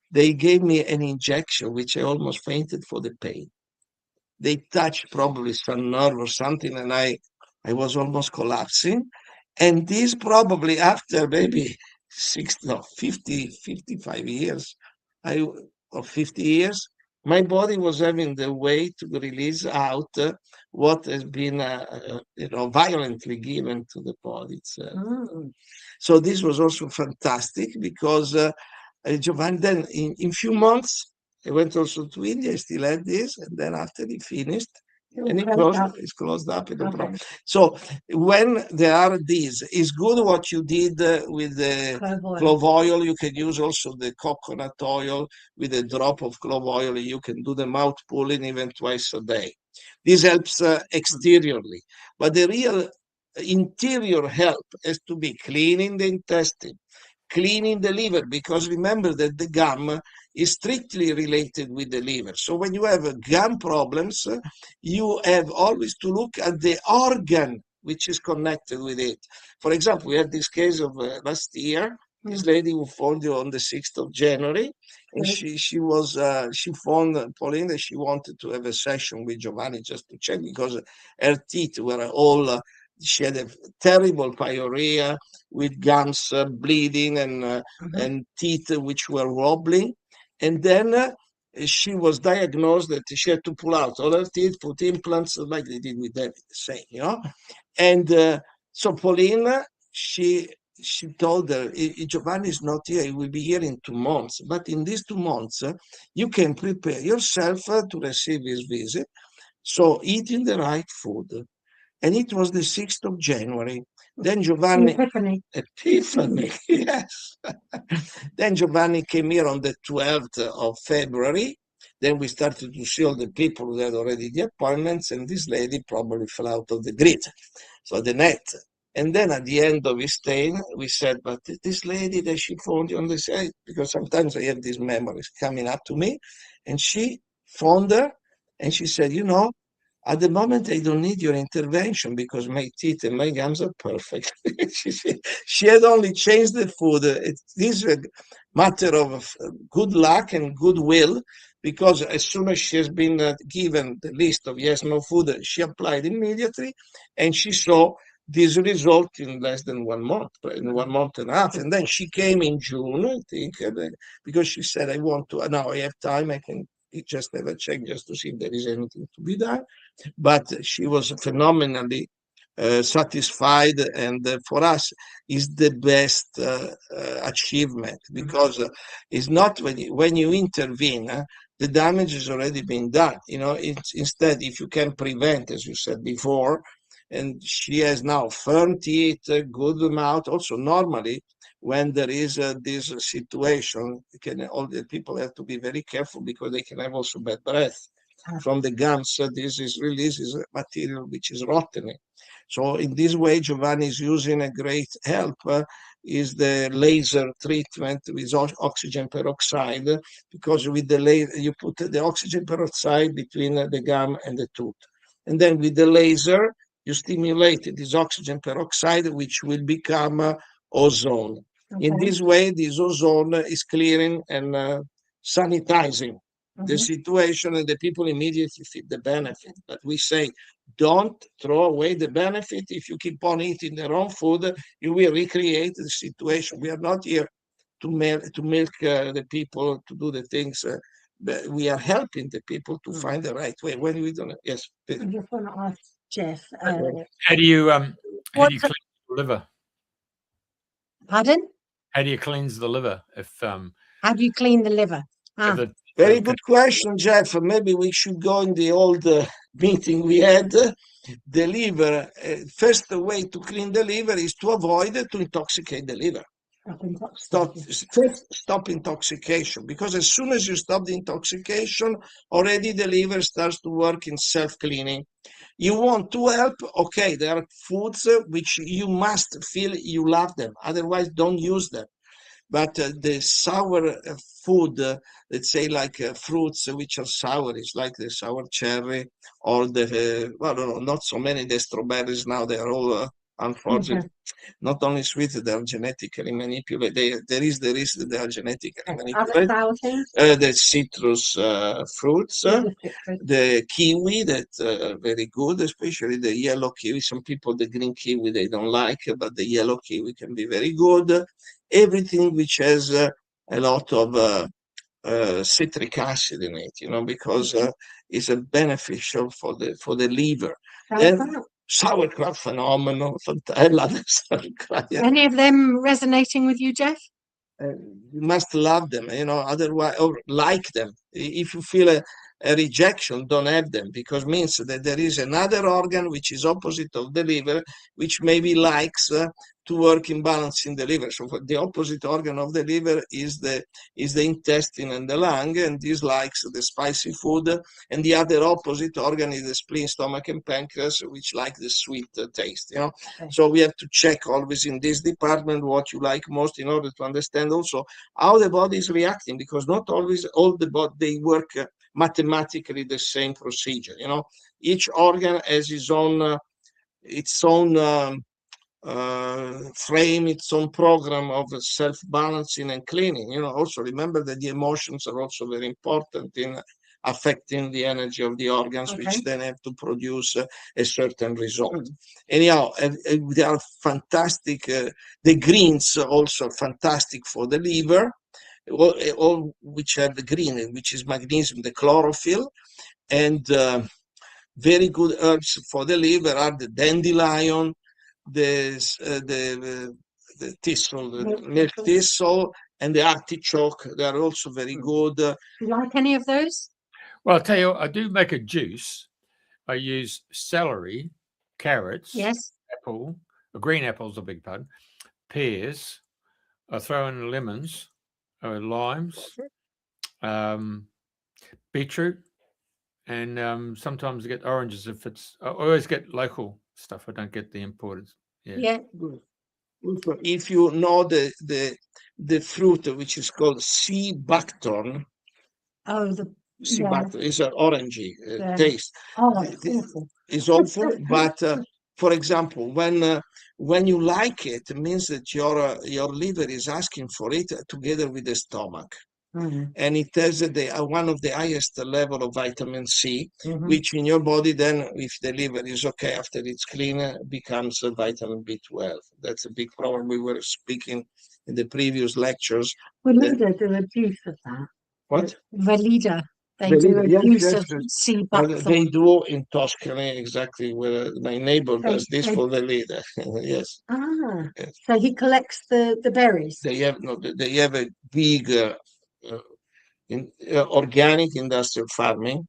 they gave me an injection, which I almost fainted for the pain. They touched probably some nerve or something, and I was almost collapsing. And this probably after maybe 55 years, or 50 years, my body was having the way to release out what has been, violently given to the body. So this was also fantastic because Giovanni, then in few months, I went also to India, I still had this, and then after he finished, and it's closed up. Okay. So when there are these, it's good what you did with the clove oil. You can use also the coconut oil with a drop of clove oil. You can do the mouth pulling even twice a day. This helps exteriorly, but the real interior help has to be cleaning the intestine, cleaning the liver, because remember that the gum is strictly related with the liver. So when you have gum problems, you have always to look at the organ which is connected with it. For example, we had this case of last year, this lady who phoned you on the 6th of January, and she phoned Pauline that she wanted to have a session with Giovanni just to check because her teeth were all, she had a terrible pyorrhea with gums bleeding and teeth which were wobbling. And then she was diagnosed that she had to pull out all her teeth, put implants like they did with David, the same, And so Pauline, she told her, Giovanni is not here, he will be here in 2 months. But in these 2 months, you can prepare yourself to receive his visit. So eating the right food. And it was the 6th of January. Then Giovanni... Epiphany, yes. Then Giovanni came here on the 12th of February. Then we started to see all the people who had already the appointments, and this lady probably fell out of the grid, so the net. And then at the end of his stay, we said, but this lady that she phoned you on the side, because sometimes I have these memories coming up to me, and she phoned her, and she said, at the moment, I don't need your intervention because my teeth and my gums are perfect. She had only changed the food. This is a matter of good luck and goodwill, because as soon as she has been given the list of yes, no food, she applied immediately, and she saw this result in less than 1 month, in 1 month and a half. And then she came in June, I think, because she said, now I have time, I can just have a check just to see if there is anything to be done. But she was phenomenally satisfied, and for us is the best achievement, because it's not when you intervene, the damage has already been done. Instead, if you can prevent, as you said before, and she has now firm teeth, good mouth. Also, normally, when there is this situation, all the people have to be very careful because they can have also bad breath from the gums. This releases material which is rotting. So in this way, Giovanni is using a great help is the laser treatment with oxygen peroxide, because with the laser, you put the oxygen peroxide between the gum and the tooth. And then with the laser, you stimulate this oxygen peroxide, which will become ozone. Okay. In this way, this ozone is clearing and sanitizing the situation, and the people immediately feel the benefit. But we say, don't throw away the benefit. If you keep on eating the wrong food, you will recreate the situation. We are not here to milk the people to do the things. But we are helping the people to find the right way. When we don't, yes. I just want to ask Jeff. How do you cleanse the liver? Pardon? How do you cleanse the liver? How do you clean the liver? Very good question, Jeff. Maybe we should go in the old meeting we had, the liver, first way to clean the liver is to avoid to intoxicate the liver. Stop intoxication, because as soon as you stop the intoxication, already the liver starts to work in self-cleaning. You want to help, okay, there are foods which you must feel you love them, otherwise don't use them. But the sour food, let's say like fruits which are sour, is like the sour cherry or the, well, no, not so many, the strawberries now, they are all unfortunately not only sweet, they are genetically manipulated. There is the risk that they are genetically manipulated. Other sour things? The citrus fruits, the kiwi, that very good, especially the yellow kiwi. Some people, the green kiwi, they don't like, but the yellow kiwi can be very good. Everything which has a lot of citric acid in it, because it's a beneficial for the liver. Sauerkraut, phenomenal. I love sauerkraut. Yeah. Any of them resonating with you, Jeff? You must love them, otherwise, or like them. If you feel a rejection, don't have them, because means that there is another organ which is opposite of the liver, which maybe likes to work in balancing the liver. So the opposite organ of the liver is the intestine and the lung, and this likes the spicy food, and the other opposite organ is the spleen, stomach, and pancreas, which like the sweet taste. Okay. So we have to check always in this department what you like most, in order to understand also how the body is reacting, because not always all the body they work mathematically the same procedure. Each organ has its own frame, its own program of self-balancing and cleaning. Also remember that the emotions are also very important in affecting the energy of the organs, which then have to produce a certain result. Anyhow, they are fantastic. The greens also fantastic for the liver, all which have the green, which is magnesium, the chlorophyll, and very good herbs for the liver are the dandelion, the thistle, the milk thistle, and the artichoke. They are also very good. Do you like any of those? Well, I'll tell you, I do make a juice. I use celery, carrots, apple, green apples, a big pardon, pears. I throw in lemons, limes, beetroot, and sometimes I get oranges if it's. I always get local stuff. I don't get the imported. Yeah. Good. If you know the fruit which is called sea buckthorn. Sea buckthorn is an orangey taste. It's awful, but for example, when you like it, it means that your liver is asking for it together with the stomach. And it has one of the highest level of vitamin C, which in your body then, if the liver is okay after it's clean, becomes vitamin B12. That's a big problem. We were speaking in the previous lectures. Valida do a juice of that. What? Valida. They do a juice of sea buckthorn. They do in Tuscany, exactly, where my neighbor does this for Valida. Yes. Yes. So he collects the berries. They have a big organic industrial farming.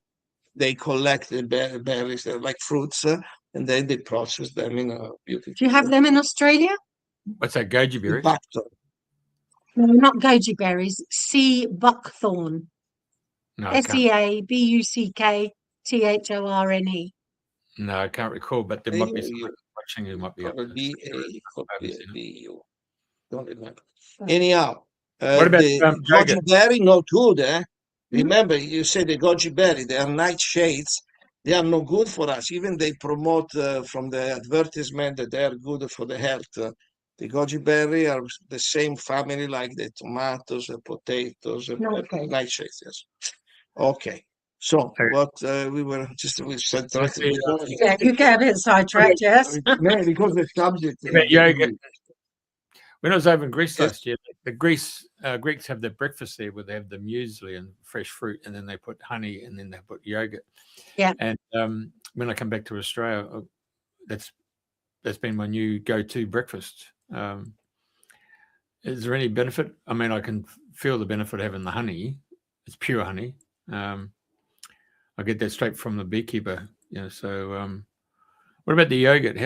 They collect the berries, like fruits, and then they process them in a beautiful. Do you have them in Australia? What's that, goji berry? No, not goji berries. Sea buckthorn. No, SEABUCKTHORNE. No, I can't recall, but there might be someone watching who might be up. Don't remember. Anyhow, what about the goji berry? Not good, eh? Remember, you say the goji berry, they are nightshades. They are no good for us. Even they promote from the advertisement that they are good for the health. The goji berry are the same family like the tomatoes, the potatoes, nightshades. Yes. Okay. So what we said. Yeah, you get a bit sidetracked, yes. Because the subject. Yoga. When I was over in Greece last year, the Greeks have their breakfast there where they have the muesli and fresh fruit, and then they put honey, and then they put yogurt. Yeah. And when I come back to Australia, that's been my new go-to breakfast. Is there any benefit? I mean, I can feel the benefit of having the honey. It's pure honey. I get that straight from the beekeeper. So what about the yogurt?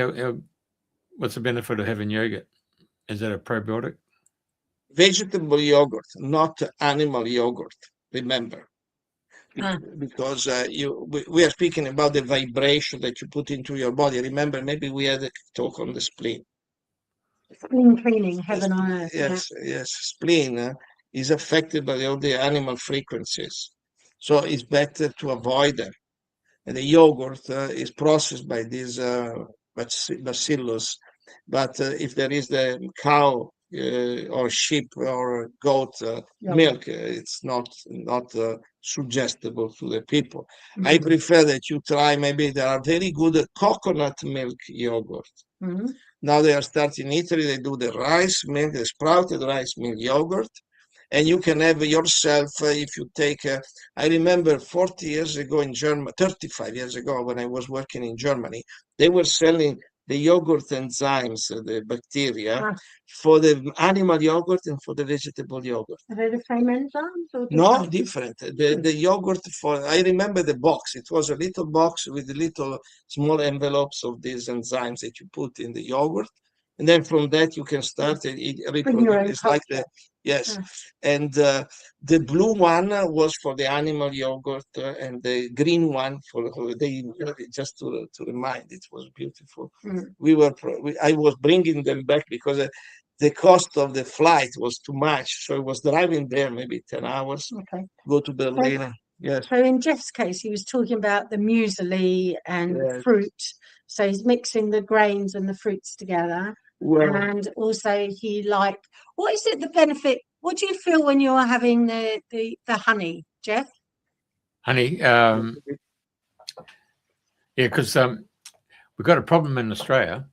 What's the benefit of having yogurt? Is that a probiotic? Vegetable yogurt, not animal yogurt. Remember, because we are speaking about the vibration that you put into your body. Remember, maybe we had a talk on the spleen. Spleen cleaning, heaven on earth. Yes. Spleen is affected by all the animal frequencies, so it's better to avoid them. And the yogurt is processed by these bacillus, but if there is the cow or sheep or goat milk, it's not suggestible to the people. I prefer that you try, maybe there are very good coconut milk yogurt. Now they are starting in Italy, they do the rice milk, the sprouted rice milk yogurt. And you can have yourself, if you take, I remember 40 years ago in Germany, 35 years ago when I was working in Germany, they were selling the yogurt enzymes, the bacteria, for the animal yogurt and for the vegetable yogurt. Are they the same enzymes? Or No, different. The yogurt I remember the box. It was a little box with little small envelopes of these enzymes that you put in the yogurt. And then from that you can start it's like yes. And the blue one was for the animal yogurt and the green one for just to remind, it was beautiful. I was bringing them back because the cost of the flight was too much. So I was driving there maybe 10 hours, go to Berlin. Yes. So in Jeff's case, he was talking about the muesli and fruit. So he's mixing the grains and the fruits together. And also what is it, the benefit? What do you feel when you're having the honey, Jeff? Honey? Because we've got a problem in Australia.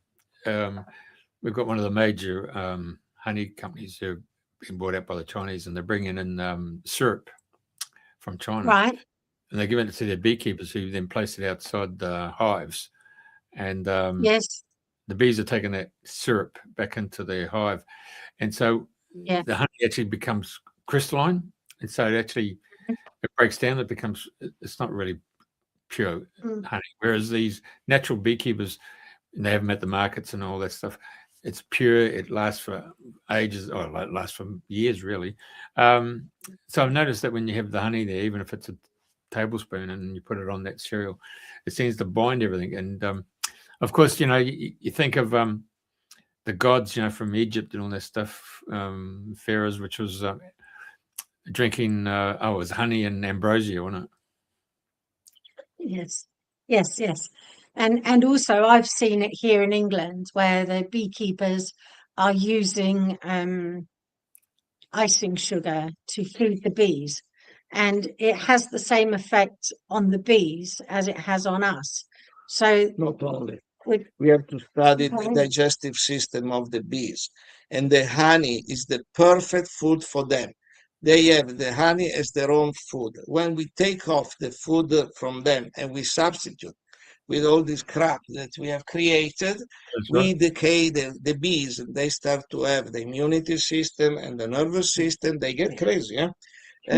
We've got one of the major honey companies who have been bought out by the Chinese, and they're bringing in syrup from China. Right. And they give it to their beekeepers, who then place it outside the hives. And yes, the bees are taking that syrup back into their hive. And so the honey actually becomes crystalline. And so it actually it breaks down. It's not really pure honey. Whereas these natural beekeepers, and they have them at the markets and all that stuff, it's pure. It lasts for ages, or it lasts for years, really. So I've noticed that when you have the honey there, even if it's a tablespoon and you put it on that cereal, it seems to bind everything. And of course, you think of the gods, from Egypt and all that stuff, pharaohs, which was drinking, it was honey and ambrosia, wasn't it? Yes. And also I've seen it here in England where the beekeepers are using icing sugar to feed the bees. And it has the same effect on the bees as it has on us. So not only. We have to study the digestive system of the bees. And the honey is the perfect food for them. They have the honey as their own food. When we take off the food from them and we substitute with all this crap that we have created, we decay the bees, and they start to have the immunity system and the nervous system. They get crazy, And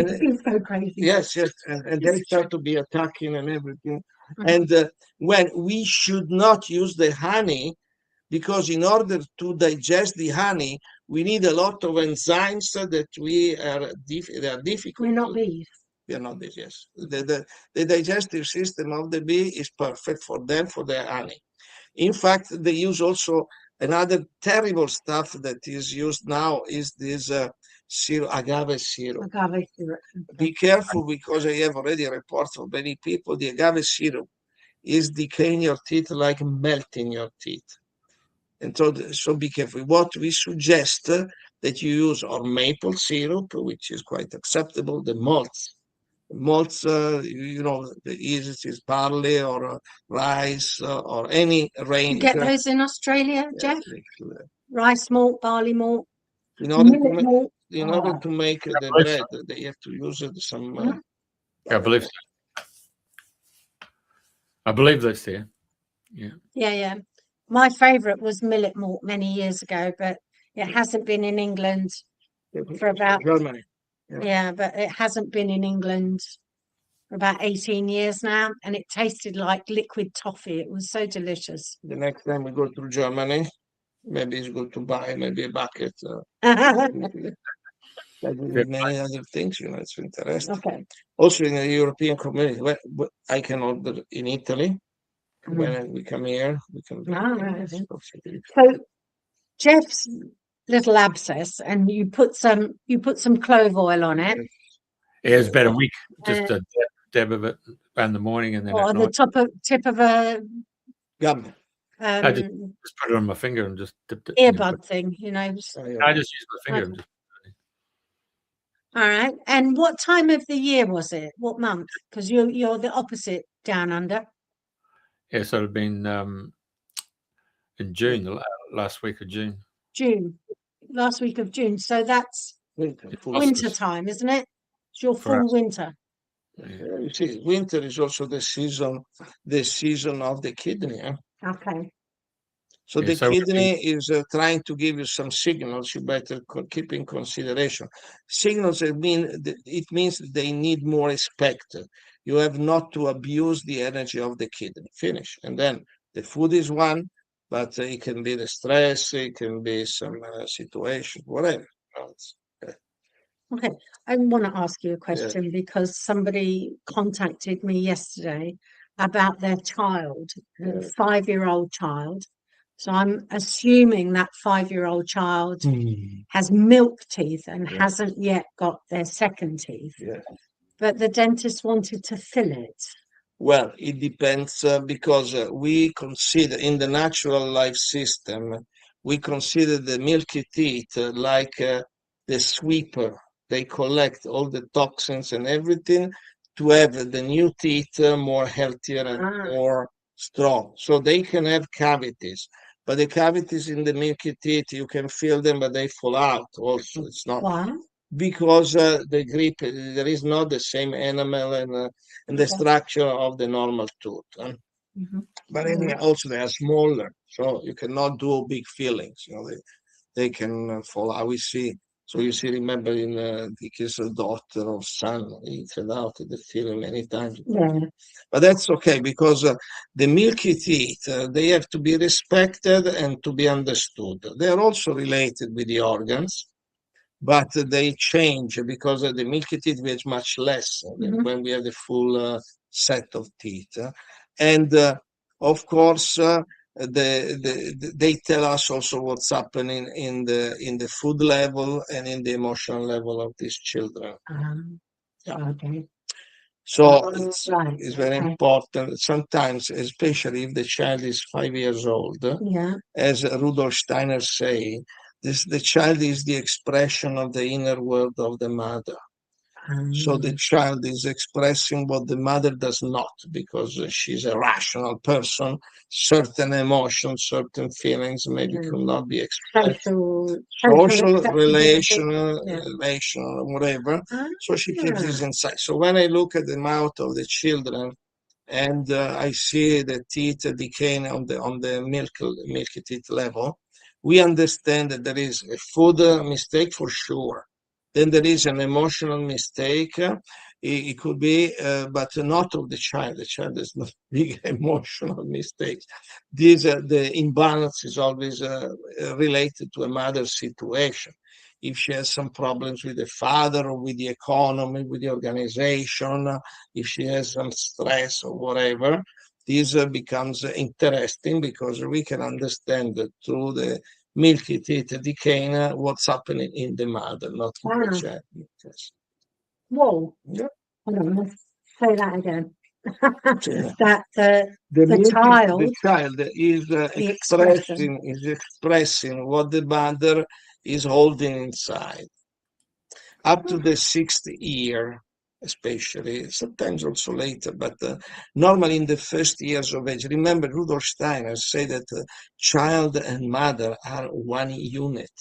it's so crazy. Yes, and they start to be attacking and everything. And when we should not use the honey, because in order to digest the honey, we need a lot of enzymes that they are difficult. We're not bees. We are not bees, yes. The digestive system of the bee is perfect for them, for their honey. In fact, they use also another terrible stuff that is used now is this syrup, agave syrup. Agave syrup. Be careful, because I have already reports of many people, the agave syrup is decaying your teeth, like melting your teeth. And so be careful. What we suggest that you use or maple syrup, which is quite acceptable, the malts. Malts, the easiest is barley or rice or any grain. You get those in Australia, Jeff? Rice malt, barley malt. In order to make the bread, they have to use some. I believe so. I believe that's there. Yeah. My favourite was millet malt many years ago, but it hasn't been in England for about Germany. Yeah, but it hasn't been in England for about 18 years now, and it tasted like liquid toffee. It was so delicious. The next time we go to Germany, maybe it's good to buy maybe a bucket. Like with many other things, you know, it's interesting. Okay. Also in the European community, I can order in Italy. When we come here, we can. So Jeff's little abscess, and you put some clove oil on it. Yeah, it's about a week. Just a dab of it in the morning, and then Or at the night. tip of a Gum. I just put it on my finger and just dipped it. earbud thing, you know. I just use my finger. And just, All right. And what time of the year was it? What month? Because you're the opposite down under. yeah, so it'd been in June, the last week of June. June, last week of June. So that's winter time, isn't it? It's your full winter. Yeah, you see, winter is also the season of the kidney. Okay. So the kidney is trying to give you some signals you better keep in consideration. Signals it means they need more respect. You have not to abuse the energy of the kidney. Finish. And then the food is one, but it can be the stress, it can be some situation, whatever. Okay, I want to ask you a question because somebody contacted me yesterday about their child, a 5-year-old child. So I'm assuming that 5-year-old child has milk teeth and hasn't yet got their second teeth. But the dentist wanted to fill it. Well, it depends because we consider in the natural life system, we consider the milky teeth like the sweeper. They collect all the toxins and everything to have the new teeth more healthier and more strong. So they can have cavities, but the cavities in the milky teeth, you can feel them, but they fall out also. It's not. Why? Because the grip, there is not the same enamel and the structure of the normal tooth. But anyway, also they are smaller, so you cannot do big fillings. You know, they can fall out. We see. So you see, remember in the case of daughter or son, he fell out of the filling many times. Yeah. But that's okay because the milky teeth, they have to be respected and to be understood. They are also related with the organs, but they change because the milky teeth weighs much less than when we have the full set of teeth. And of course, they tell us also what's happening in the food level and in the emotional level of these children. Okay. So it's very important. Sometimes, especially if the child is 5 years old, as Rudolf Steiner say, the child is the expression of the inner world of the mother. So the child is expressing what the mother does not, because she's a rational person. Certain emotions, certain feelings maybe could not be expressed. Social, relational, whatever. So she keeps this inside. So when I look at the mouth of the children, and I see the teeth decaying on the milky teeth level, we understand that there is a food mistake for sure. Then there is an emotional mistake. It could be, but not of the child. The child has not big emotional mistakes. The imbalance is always related to a mother's situation. If she has some problems with the father or with the economy, with the organization, if she has some stress or whatever, this becomes interesting because we can understand that through the milky teeth decaying what's happening in the mother, not in the child. Yes. Whoa. Yeah. Hold on, let's say that again. That the child is expressing what the mother is holding inside. Up to the 6th year, especially, sometimes also later, but normally in the first years of age. Remember, Rudolf Steiner said that child and mother are one unit.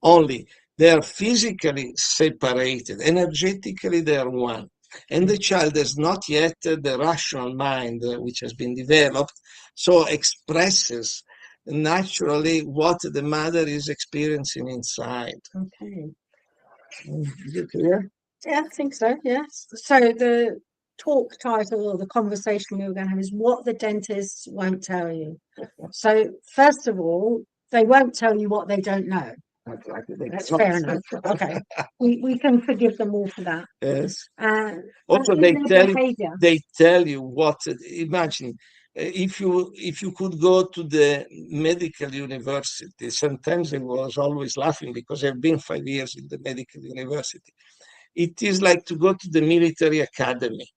Only they are physically separated, energetically they are one. And the child has not yet the rational mind which has been developed, so expresses naturally what the mother is experiencing inside. Okay. Is it clear? Yeah, I think so. Yes. So the talk title or the conversation we were going to have is what the dentists won't tell you. So first of all, they won't tell you what they don't know. Exactly. That's fair enough. Okay, we can forgive them all for that. Yes. And Also, in they their tell behavior. you what. Imagine if you could go to the medical university. Sometimes I was always laughing because I've been 5 years in the medical university. It is like to go to the military academy.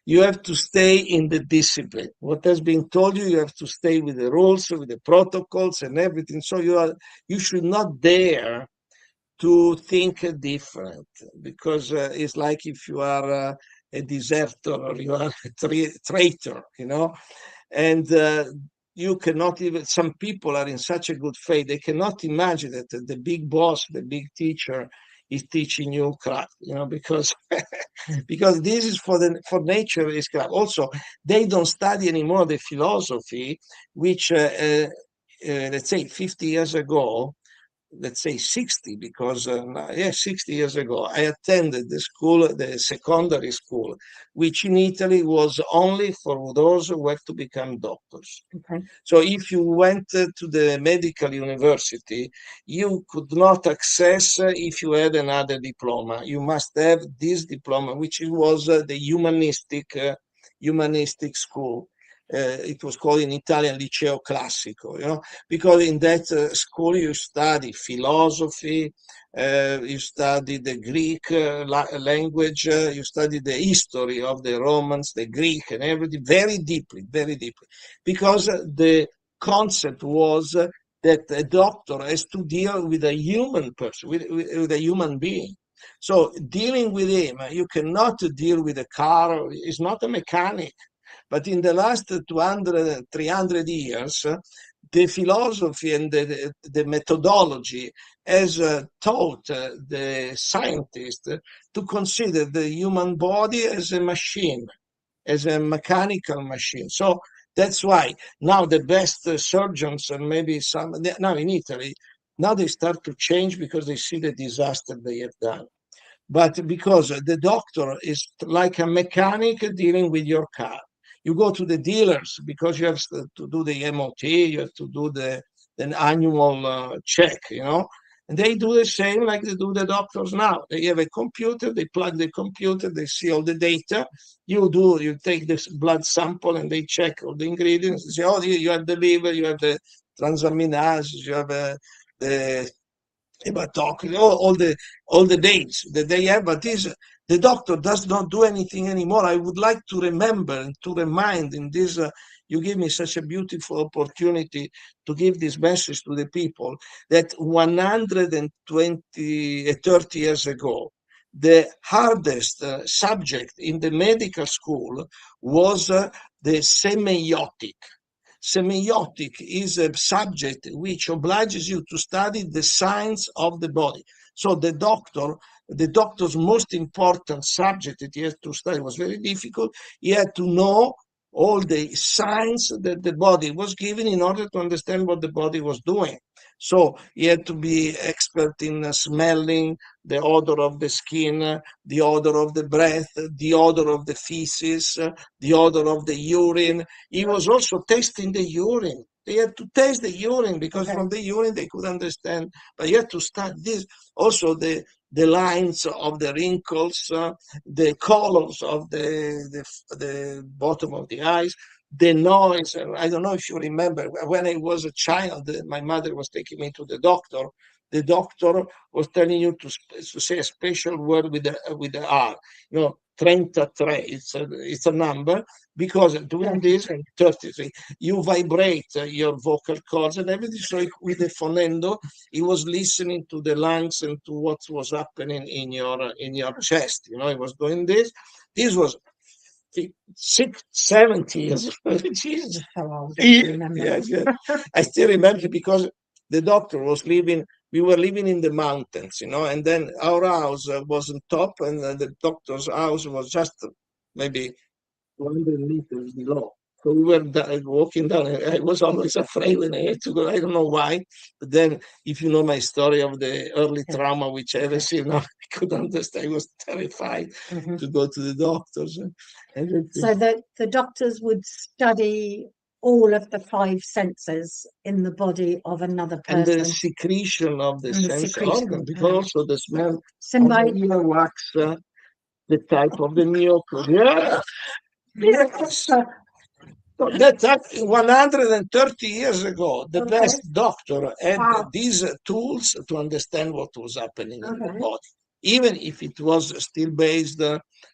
You have to stay in the discipline. What has been told you, you have to stay with the rules, with the protocols and everything. So you should not dare to think different, because it's like if you are a deserter or you are a traitor, and you cannot even, some people are in such a good faith, they cannot imagine that the big boss, the big teacher is teaching you crap, because because this is for nature is crap. Also, they don't study anymore the philosophy, which let's say 50 years ago, let's say 60, because 60 years ago, I attended the school, the secondary school, which in Italy was only for those who have to become doctors. Okay. So if you went to the medical university, you could not access if you had another diploma. You must have this diploma, which was the humanistic school. It was called in Italian Liceo Classico, because in that school you study philosophy, you study the Greek language, you study the history of the Romans, the Greek and everything very deeply, because the concept was that a doctor has to deal with a human person, with a human being. So dealing with him, you cannot deal with a car, he's not a mechanic. But in the last 200, 300 years, the philosophy and the methodology has taught the scientists to consider the human body as a machine, as a mechanical machine. So that's why now the best surgeons, and maybe some, now in Italy, now they start to change because they see the disaster they have done. But because the doctor is like a mechanic dealing with your car. You go to the dealers because you have to do the MOT, you have to do the annual check, and they do the same like they do the doctors now. They have a computer, they plug the computer, they see all the data. You take this blood sample and they check all the ingredients. They say, oh, you have the liver, you have the transaminases, you have the talking all the dates that they have, but the doctor does not do anything anymore. I would like to remember and to remind in this. You give me such a beautiful opportunity to give this message to the people that 30 years ago, the hardest subject in the medical school was the semiotic. Semiotic is a subject which obliges you to study the science of the body. So the doctor's most important subject that he had to study was very difficult. He had to know all the science that the body was given in order to understand what the body was doing. So he had to be expert in smelling the odor of the skin, the odor of the breath, the odor of the feces, the odor of the urine. He was also testing the urine. They had to test the urine because from the urine they could understand. But you had to study this. Also the lines of the wrinkles, the colors of the bottom of the eyes, the noise. I don't know if you remember, when I was a child, my mother was taking me to the doctor. The doctor was telling you to say a special word with the R, 33. It's a number, because doing this, 33, you vibrate your vocal cords and everything. So with the phonendo, he was listening to the lungs and to what was happening in your chest. He was doing this. This was 70 years. Jesus. Yes. I still remember because the doctor was living. We were living in the mountains, and then our house was on top, and the doctor's house was just maybe 200 meters below. So we were walking down, and I was always afraid when I had to go. I don't know why. But then, if you know my story of the early trauma which I received, now I could understand. I was terrified to go to the doctors. And everything. So the doctors would study all of the 5 senses in the body of another And the person. secretion of the And the sense secretion, organ, because also the smell of Symbiote. the earwax, the type of the mucus. Yeah. Yes. So that's 130 years ago. The Okay. best doctor had Wow. these tools to understand what was happening in the Okay. body. Even if it was still based,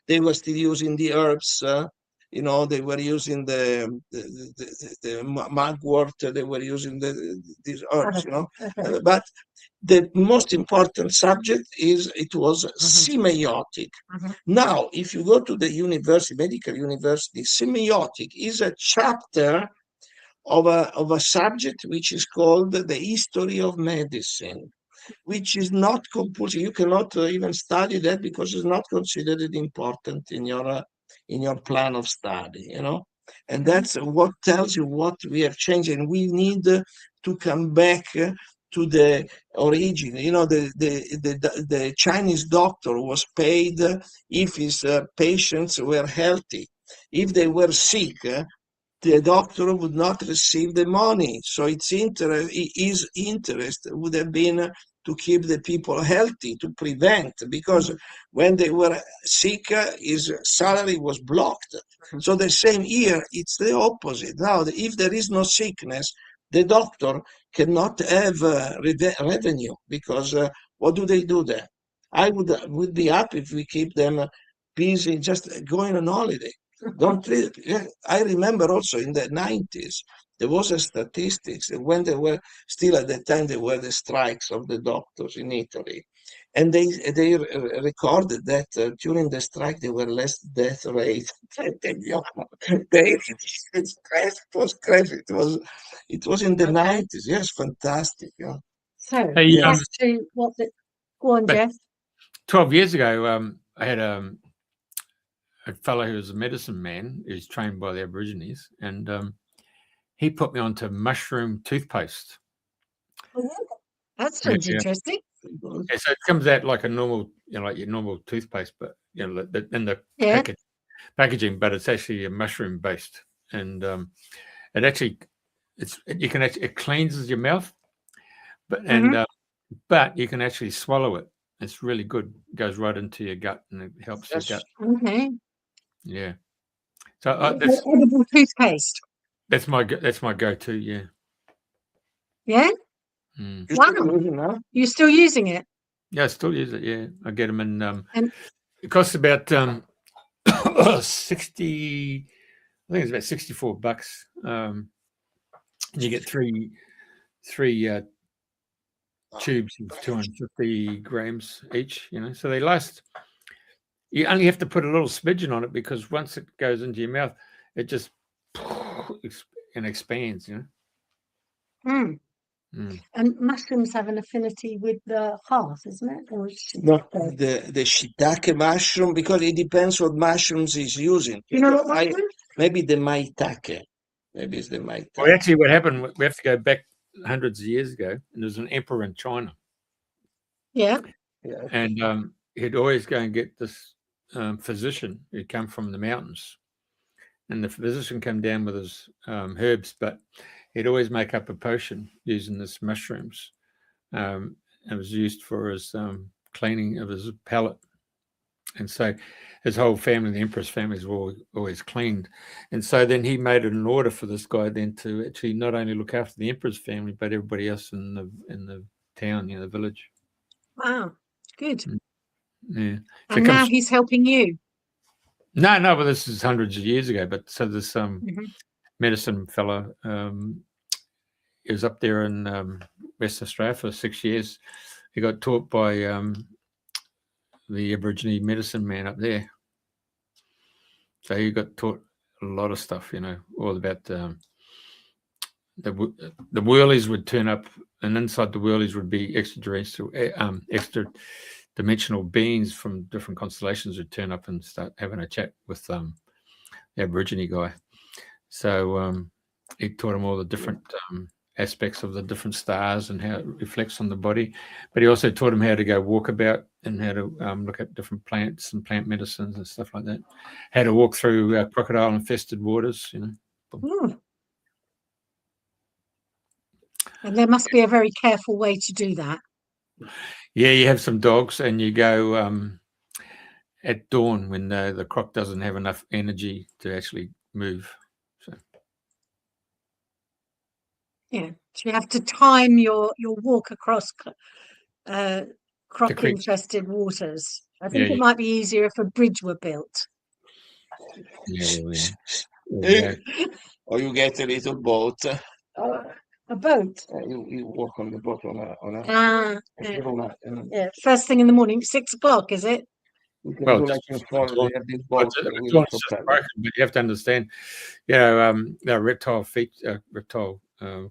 they were still using the herbs. They were using the mugwort. They were using these herbs. Okay. But the most important subject it was semiotic. Now, if you go to the medical university, semiotic is a chapter of a subject which is called the history of medicine, which is not compulsory. You cannot even study that because it's not considered important in your plan of study, And that's what tells you what we have changed, and we need to come back to the origin. The Chinese doctor was paid if his patients were healthy. If they were sick, the doctor would not receive the money. So his interest would have been to keep the people healthy, to prevent, because when they were sick, his salary was blocked. So the same here, it's the opposite. Now, if there is no sickness, the doctor cannot have revenue, because what do they do there? I would be happy if we keep them busy just going on holiday. Don't I remember also in the 90s, there was a statistics that when they were still at that time, there were the strikes of the doctors in Italy. And they recorded that during the strike, there were less death rate. It was crazy. It was in the 90s. Yes, fantastic. Yeah. So Hey, back to go on, but Jeff. 12 years ago, I had a fellow who was a medicine man who's trained by the Aborigines, and he put me onto mushroom toothpaste. That sounds interesting. Yeah, so it comes out like a normal, like your normal toothpaste, but in the packaging, but it's actually a mushroom based, and it actually it cleanses your mouth, but but you can actually swallow it. It's really good. It goes right into your gut, and it helps your gut. Okay. Yeah. So edible toothpaste. that's my go-to. Yeah. Yeah. Wow. You're still using it? Yeah, I still use it. Yeah, I get them in. And it costs about 60. I think it's about $64. You get three tubes of 250 grams each. So they last. You only have to put a little smidgen on it, because once it goes into your mouth, it just expands. And mushrooms have an affinity with the heart, isn't it? Or no, the shiitake mushroom, because it depends what mushrooms he's using. Maybe the maitake. Maybe it's the maitake. Well, actually, what happened? We have to go back hundreds of years ago, and there's an emperor in China. Yeah. And he'd always go and get this physician who'd come from the mountains, and the physician came down with his herbs, but he'd always make up a potion using this mushrooms. It was used for his cleaning of his palate. And so his whole family, the emperor's families, were always cleaned. And so then he made it an order for this guy then to actually not only look after the emperor's family, but everybody else in the town, the village. Wow, good. Yeah. So and now he's helping you. No, but this is hundreds of years ago. But so this medicine fellow, he was up there in West Australia for 6 years. He got taught by the Aborigine medicine man up there. So he got taught a lot of stuff, all about the whirlies would turn up, and inside the whirlies would be extra dimensional beings from different constellations would turn up and start having a chat with the Aborigine guy. So he taught him all the different aspects of the different stars and how it reflects on the body. But he also taught him how to go walk about and how to look at different plants and plant medicines and stuff like that. How to walk through crocodile-infested waters, you know. Mm. And there must be a very careful way to do that. Yeah, you have some dogs and you go at dawn when the croc doesn't have enough energy to actually move. So Yeah, so you have to time your walk across croc-infested waters. I think Yeah, it might be easier if a bridge were built. yeah. Or you get a little boat. A boat. You walk on the boat on a Yeah. First thing in the morning, 6 o'clock, is it? you can Well, do like in Florida, they have this boat with a dawn's just propeller. broken, but you have to understand, you know, they're a reptile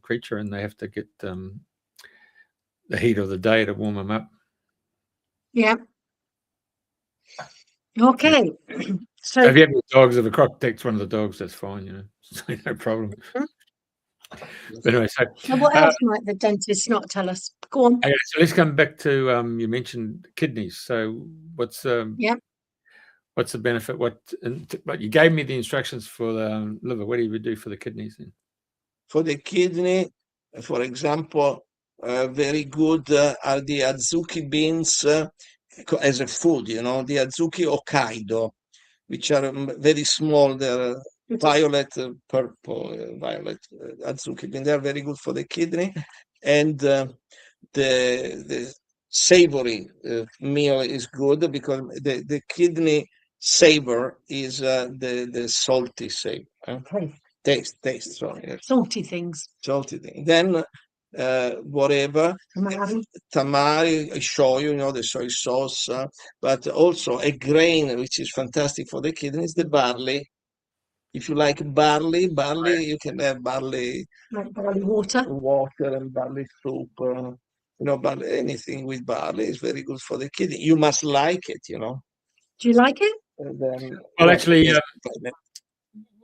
creature, and they have to get the heat of the day to warm them up. Yeah. Okay. So if you have any dogs, if a croc takes one of the dogs, that's fine, you know, so no problem. But anyway, so what else might the dentist not tell us? Go on. okay, so let's come back to you mentioned kidneys. So what's what's the benefit? But you gave me the instructions for the liver. What do you do for the kidneys then? For the kidney, for example, very good are the azuki beans as a food, you know, the azuki Hokkaido, which are very small. They're violet, purple, violet azuki beans. They're very good for the kidney. And the savory meal is good because the kidney savor is the salty savor. Taste, sorry. Yes. Salty things. Salty thing. Then whatever, tamari, shoyu, you know, the soy sauce, but also a grain which is fantastic for the kidneys, the barley. If you like barley, you can have barley, like barley water and barley soup. You know, barley, anything with barley is very good for the kidney. You must like it, you know. Do you like it? Then, well, actually,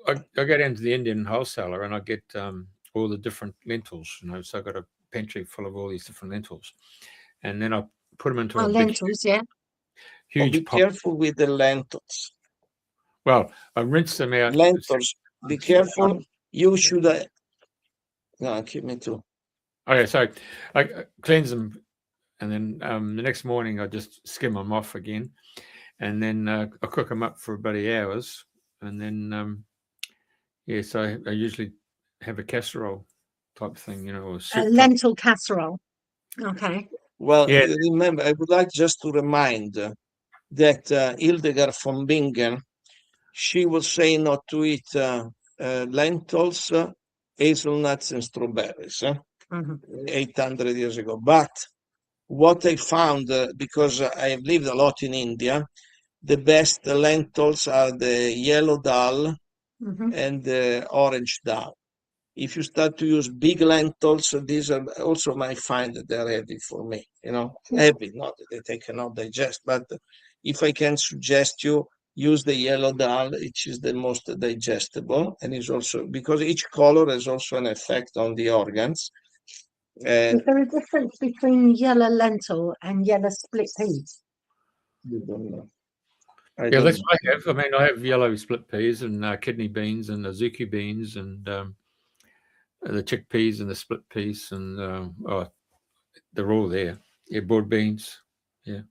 I go down to the Indian wholesaler and I get all the different lentils, you know. So I got a pantry full of all these different lentils, and then I put them into a lentils, huge be pot. careful with the lentils. Well, I rinse them out. Lentils, be careful. You should. No, keep me too. Okay, so I cleanse them, and then the next morning I just skim them off again, and then I cook them up for about 8 hours, and then so I usually have a casserole type thing, you know, or soup a lentil casserole. Okay. Well, remember, I would like just to remind that Hildegard von Bingen, she was saying not to eat lentils, hazelnuts, and strawberries 800 years ago. But what I found, because I have lived a lot in India, the best lentils are the yellow dal and the orange dal. If you start to use big lentils, these are also might find that they're heavy for me, you know, heavy, not that they cannot digest. But if I can suggest you, use the yellow dal, which is the most digestible, and is also because each color has also an effect on the organs. Is there a difference between yellow lentil and yellow split peas? You don't know. Yeah, that's what I have. I mean, I have yellow split peas and kidney beans and azuki beans and the chickpeas and the split peas and they're all there. Yeah, broad beans. Yeah.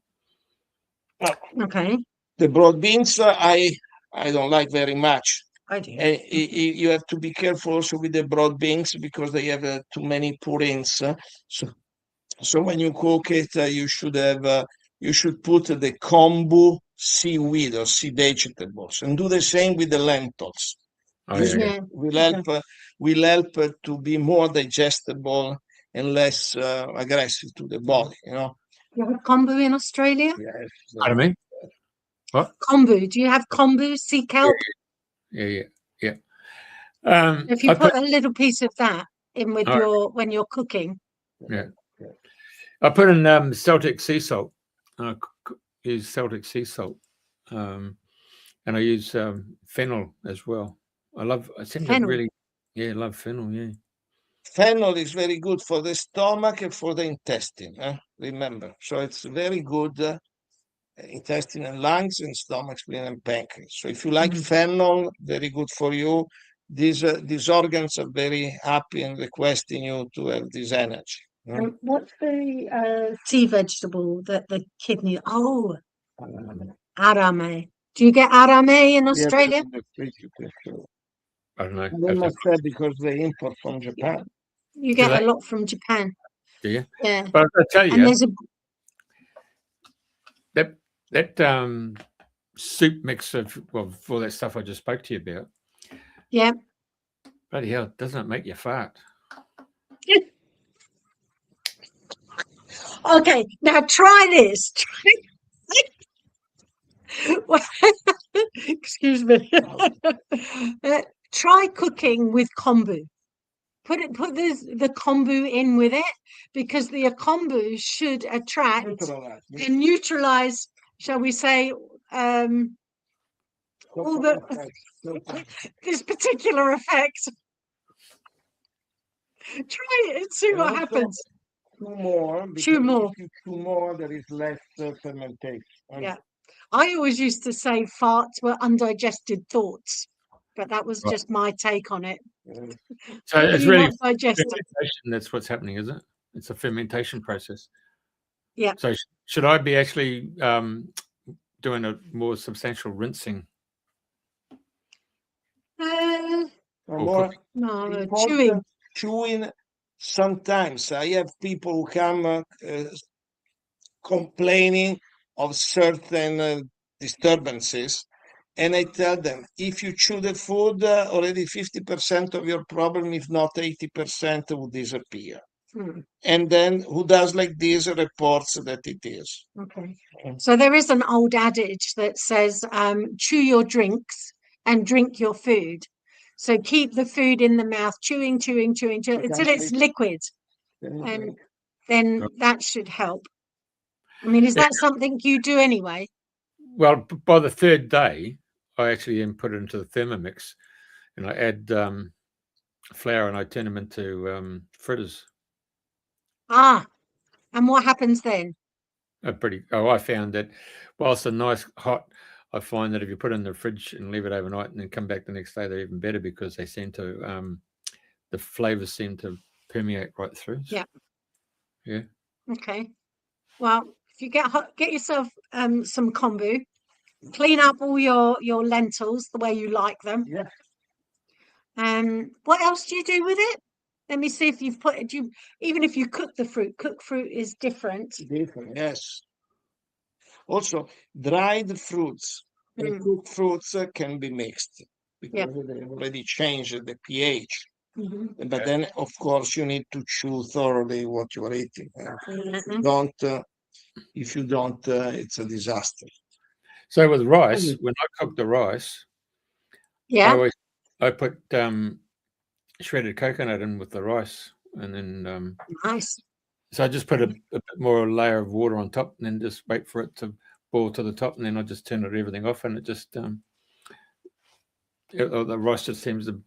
Okay. The broad beans, I don't like very much. I do. You have to be careful also with the broad beans because they have too many purines. So when you cook it, you should put the kombu seaweed or sea vegetables, and do the same with the lentils. Oh, yeah. Will help to be more digestible and less aggressive to the body. You know. You have kombu in Australia? Yes. Pardon me? What? Kombu. Do you have kombu, sea kelp? Yeah. If you put a little piece of that in with when you're cooking. Yeah. I put in Celtic sea salt. I use Celtic sea salt. And I use fennel as well. I seem to Fennel. really, yeah, love fennel. Yeah. Fennel is very good for the stomach and for the intestine. Remember, so it's very good. Intestine and lungs and stomach, spleen and pancreas. So if you like fennel, very good for you. These organs are very happy and requesting you to have this energy. What's the tea vegetable that the kidney? Oh, arame. Do you get arame in Australia? I don't know. They must have because they import from Japan. You Do get a they? lot from Japan. Do you? Yeah. But I tell And you, there's a that soup mix of all that stuff I just spoke to you about. yeah. Bloody hell, doesn't it make you fart? Okay, now try this. Excuse me. Try cooking with kombu. Put the kombu in with it, because the kombu should attract and neutralize, shall we say, all this particular effect. Try it and see what happens. Two more. Chew more. If you chew more, there is less fermentation. Yeah. I always used to say farts were undigested thoughts, but that was just my take on it. So it's You really not digested. fermentation. That's what's happening, is it? It's a fermentation process. Yeah. So should I be actually doing a more substantial rinsing? More No, chewing. Chewing. Sometimes I have people who come complaining of certain disturbances, and I tell them, if you chew the food, already 50% of your problem, if not 80%, will disappear. And then who does like this reports that it is. Okay. So there is an old adage that says, chew your drinks and drink your food. So keep the food in the mouth, chewing until it's liquid. And then that should help. I mean, is that something you do anyway? Well, by the third day, I actually then put it into the Thermomix, and I add flour, and I turn them into fritters. And what happens then? I found that whilst they're nice hot, I find that if you put it in the fridge and leave it overnight and then come back the next day, they're even better, because they seem to the flavors seem to permeate right through. Yeah. Yeah. Okay. Well, if you get yourself some kombu, clean up all your lentils the way you like them. Yeah. What else do you do with it? Let me see if you've put it. Even if you cook the fruit, cooked fruit is different. Different, yes. Also, dried fruits and cooked fruits can be mixed, because they already changed the pH. But then, of course, you need to chew thoroughly what you are eating. If you don't, it's a disaster. So with rice, when I cook the rice, I put shredded coconut in with the rice, and then nice. So I just put a bit more layer of water on top, and then just wait for it to boil to the top, and then I just turn everything off, and it just the rice just seems to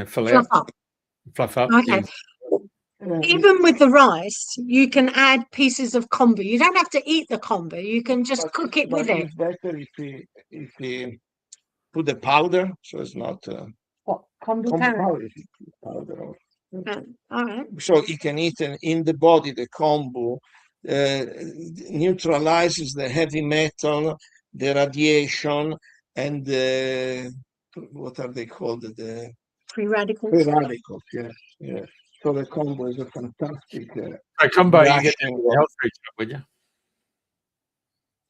fluff up. Okay. Even with the rice, you can add pieces of kombu. You don't have to eat the kombu. You can just cook it with it. It's better if you put the powder, so it's not kombu powder. All right. So you can eat in the body. The kombu neutralizes the heavy metal, the radiation, and what are they called? The free radicals. Free radicals, yes. So the kombu is a fantastic. Kombu, you get that in the health food shop, would you?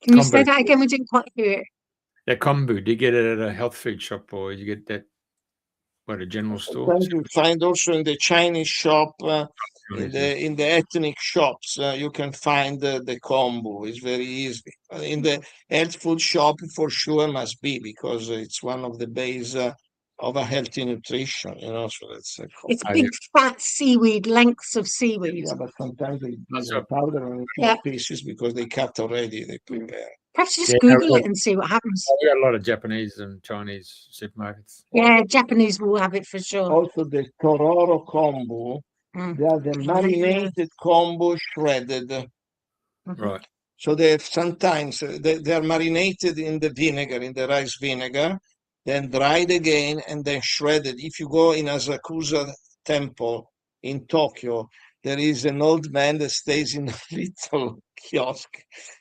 Can you say that again? We didn't quite hear it. That kombu, do you get it at a health food shop, or you get that at a general store? You find also in the Chinese shop, in the ethnic shops, you can find the kombu. It's very easy. In the health food shop, for sure, must be, because it's one of the base of a healthy nutrition, so it's big fat seaweed, lengths of seaweed. Yeah, but sometimes they use powder on pieces, because they cut already, they prepare. Perhaps just Yeah, Google it and see what happens. we got a lot of Japanese and Chinese supermarkets. Yeah, Japanese will have it for sure. Also, the Tororo kombu, Mm. they are the marinated kombu shredded. Mhm. Right. So they sometimes they are marinated in the vinegar, in the rice vinegar, then dried again and then shredded. If you go in Asakusa Temple in Tokyo, there is an old man that stays in a little kiosk.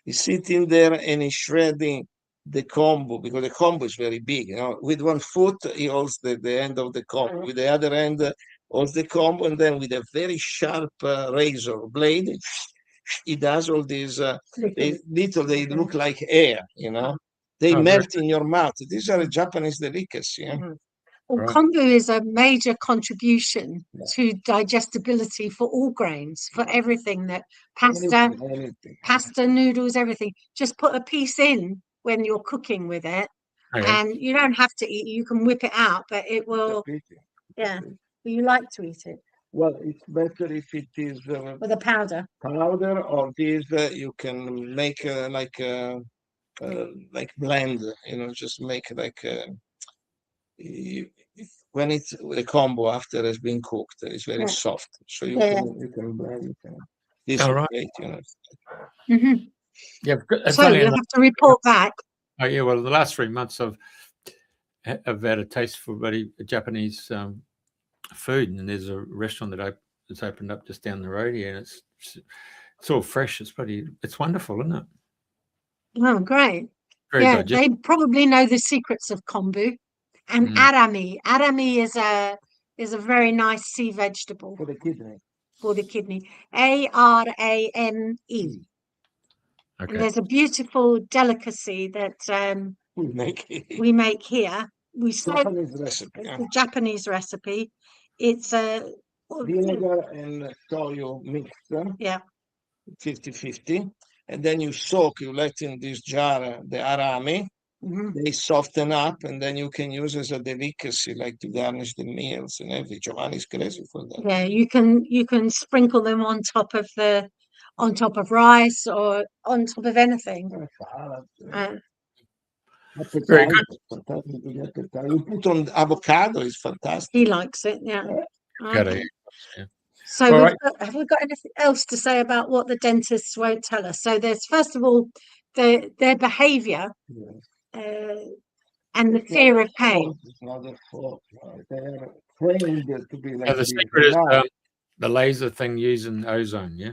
He's sitting there and he's shredding the kombu, because the kombu is very big. You know, with one foot he holds the end of the kombu, with the other hand holds the kombu, and then with a very sharp razor blade, he does all these they look like air, you know. They Oh, melt in your mouth. These are a Japanese delicacy. Yeah? Mhm. Well, Right. kombu is a major contribution to digestibility for all grains, for everything that pasta, Anything. pasta, noodles, everything. Just put a piece in when you're cooking with it, Okay. and you don't have to eat. You can whip it out, but it will. Yeah, you like to eat it Well, it's better if it is with a powder. powder, or this you can make like blend. You know, just make like when it's the combo after it's been cooked, it's very Yeah. soft. So Yeah. you can blend it. This All is right. great, you know. Hmm. Yeah. So Funny you'll enough, have to report back. oh, yeah. Well, the last 3 months I've had a taste for very Japanese food, and there's a restaurant that's opened up just down the road here, and it's all fresh. It's wonderful, isn't it? Oh, great. Very Yeah, digestible. they probably know the secrets of kombu. And Mm. arami. Arami is a very nice sea vegetable For the kidney. for the kidney. Arame. And Okay. there's a beautiful delicacy that We make it. we make here. We serve Japanese recipe. it's Yeah. a Japanese recipe. It's a Vinegar and soy mixed, yeah. 50-50. And then you let in this jar the arami. Mhm. They soften up, and then you can use as a delicacy, like to garnish the meals and everything. Giovanni's crazy for that. Yeah, you can sprinkle them on top of rice or on top of anything. Uh, Very good. You put on avocado, it's fantastic. he likes it, yeah. Got Okay. it. Yeah. So All right. have we got anything else to say about what the dentists won't tell us? So there's first of all their behavior and the fear of pain. It's not their fault. They are trained to be like Now, the this. secret is Now, the laser thing using ozone. Yeah.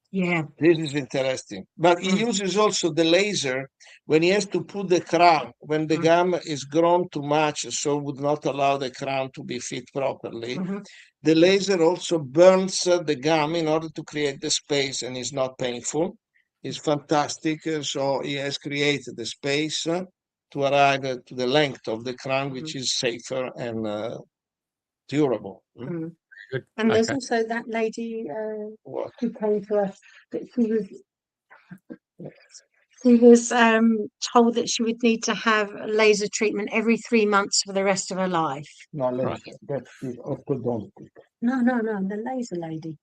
Yeah. this is interesting. But he uses also the laser when he has to put the crown, when the gum is grown too much, so would not allow the crown to be fit properly. Mhm. The laser also burns the gum in order to create the space, and it's not painful. It's fantastic. So he has created the space to arrive to the length of the crown, which is safer and durable. Mm. Good. And there's Okay. also that lady What? who came to us that she was told that she would need to have a laser treatment every 3 months for the rest of her life. No, Right. that's the orthodontic. No, the laser lady.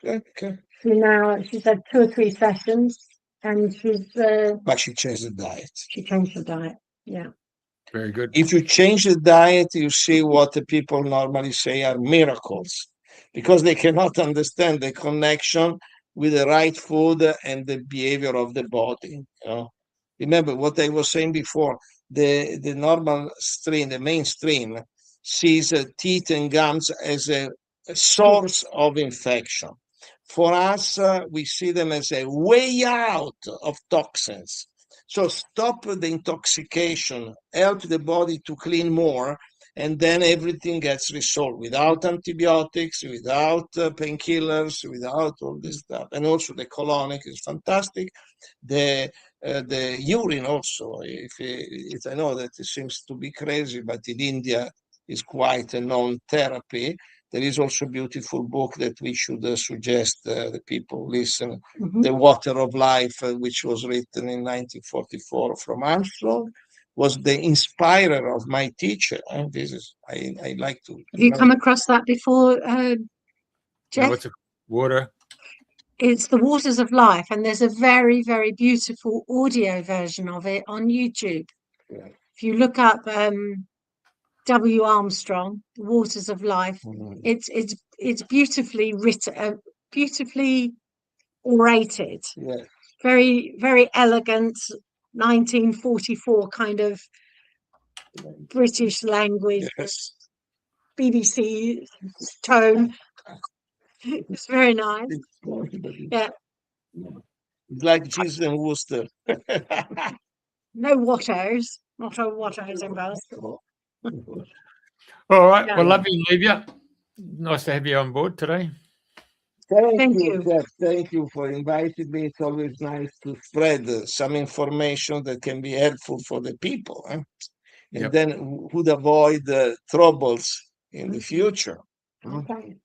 Okay. She's had 2 or 3 sessions, and But she changed the diet. she changed her diet. Yeah. Very good. If you change the diet, you see what the people normally say are miracles, because they cannot understand the connection with the right food and the behavior of the body. You know? Remember what I was saying before, the normal stream, the mainstream, sees teeth and gums as a source of infection. For us, we see them as a way out of toxins. So stop the intoxication, help the body to clean more, and then everything gets resolved without antibiotics, without painkillers, without all this stuff. And also the colonic is fantastic. The urine also, if I know that it seems to be crazy, but in India is quite a known therapy. There is also a beautiful book that we should suggest the people listen. The Water of Life, which was written in 1944 from Armstrong, was the inspirer of my teacher. And this is I like to. Have you come across that before, Now, Jeff? water. It's The Waters of Life, and there's a very, very beautiful audio version of it on YouTube. Yeah. If you look up W. Armstrong, The Waters of Life, Mhm. it's beautifully written, beautifully orated, Yeah. very, very elegant 1944 kind of British language, Yes. BBC tone. It's very nice. Yeah, It's like Jesus and Worcester. no Wattos, not a Wattos involved. All right. Yeah. Well, love you, Olivia. Nice to have you on board today. Thank you. Jeff. Thank you for inviting me. It's always nice to spread some information that can be helpful for the people, and Yep. then would avoid troubles in the future. Okay.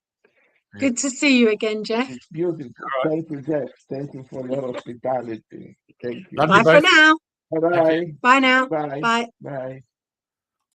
Good to see you again, Jeff. It's beautiful. Thank you, Jeff. Thank you for your hospitality. Thank you. Love Bye you for both. now. Bye-bye. Bye now. Bye. Bye. Bye.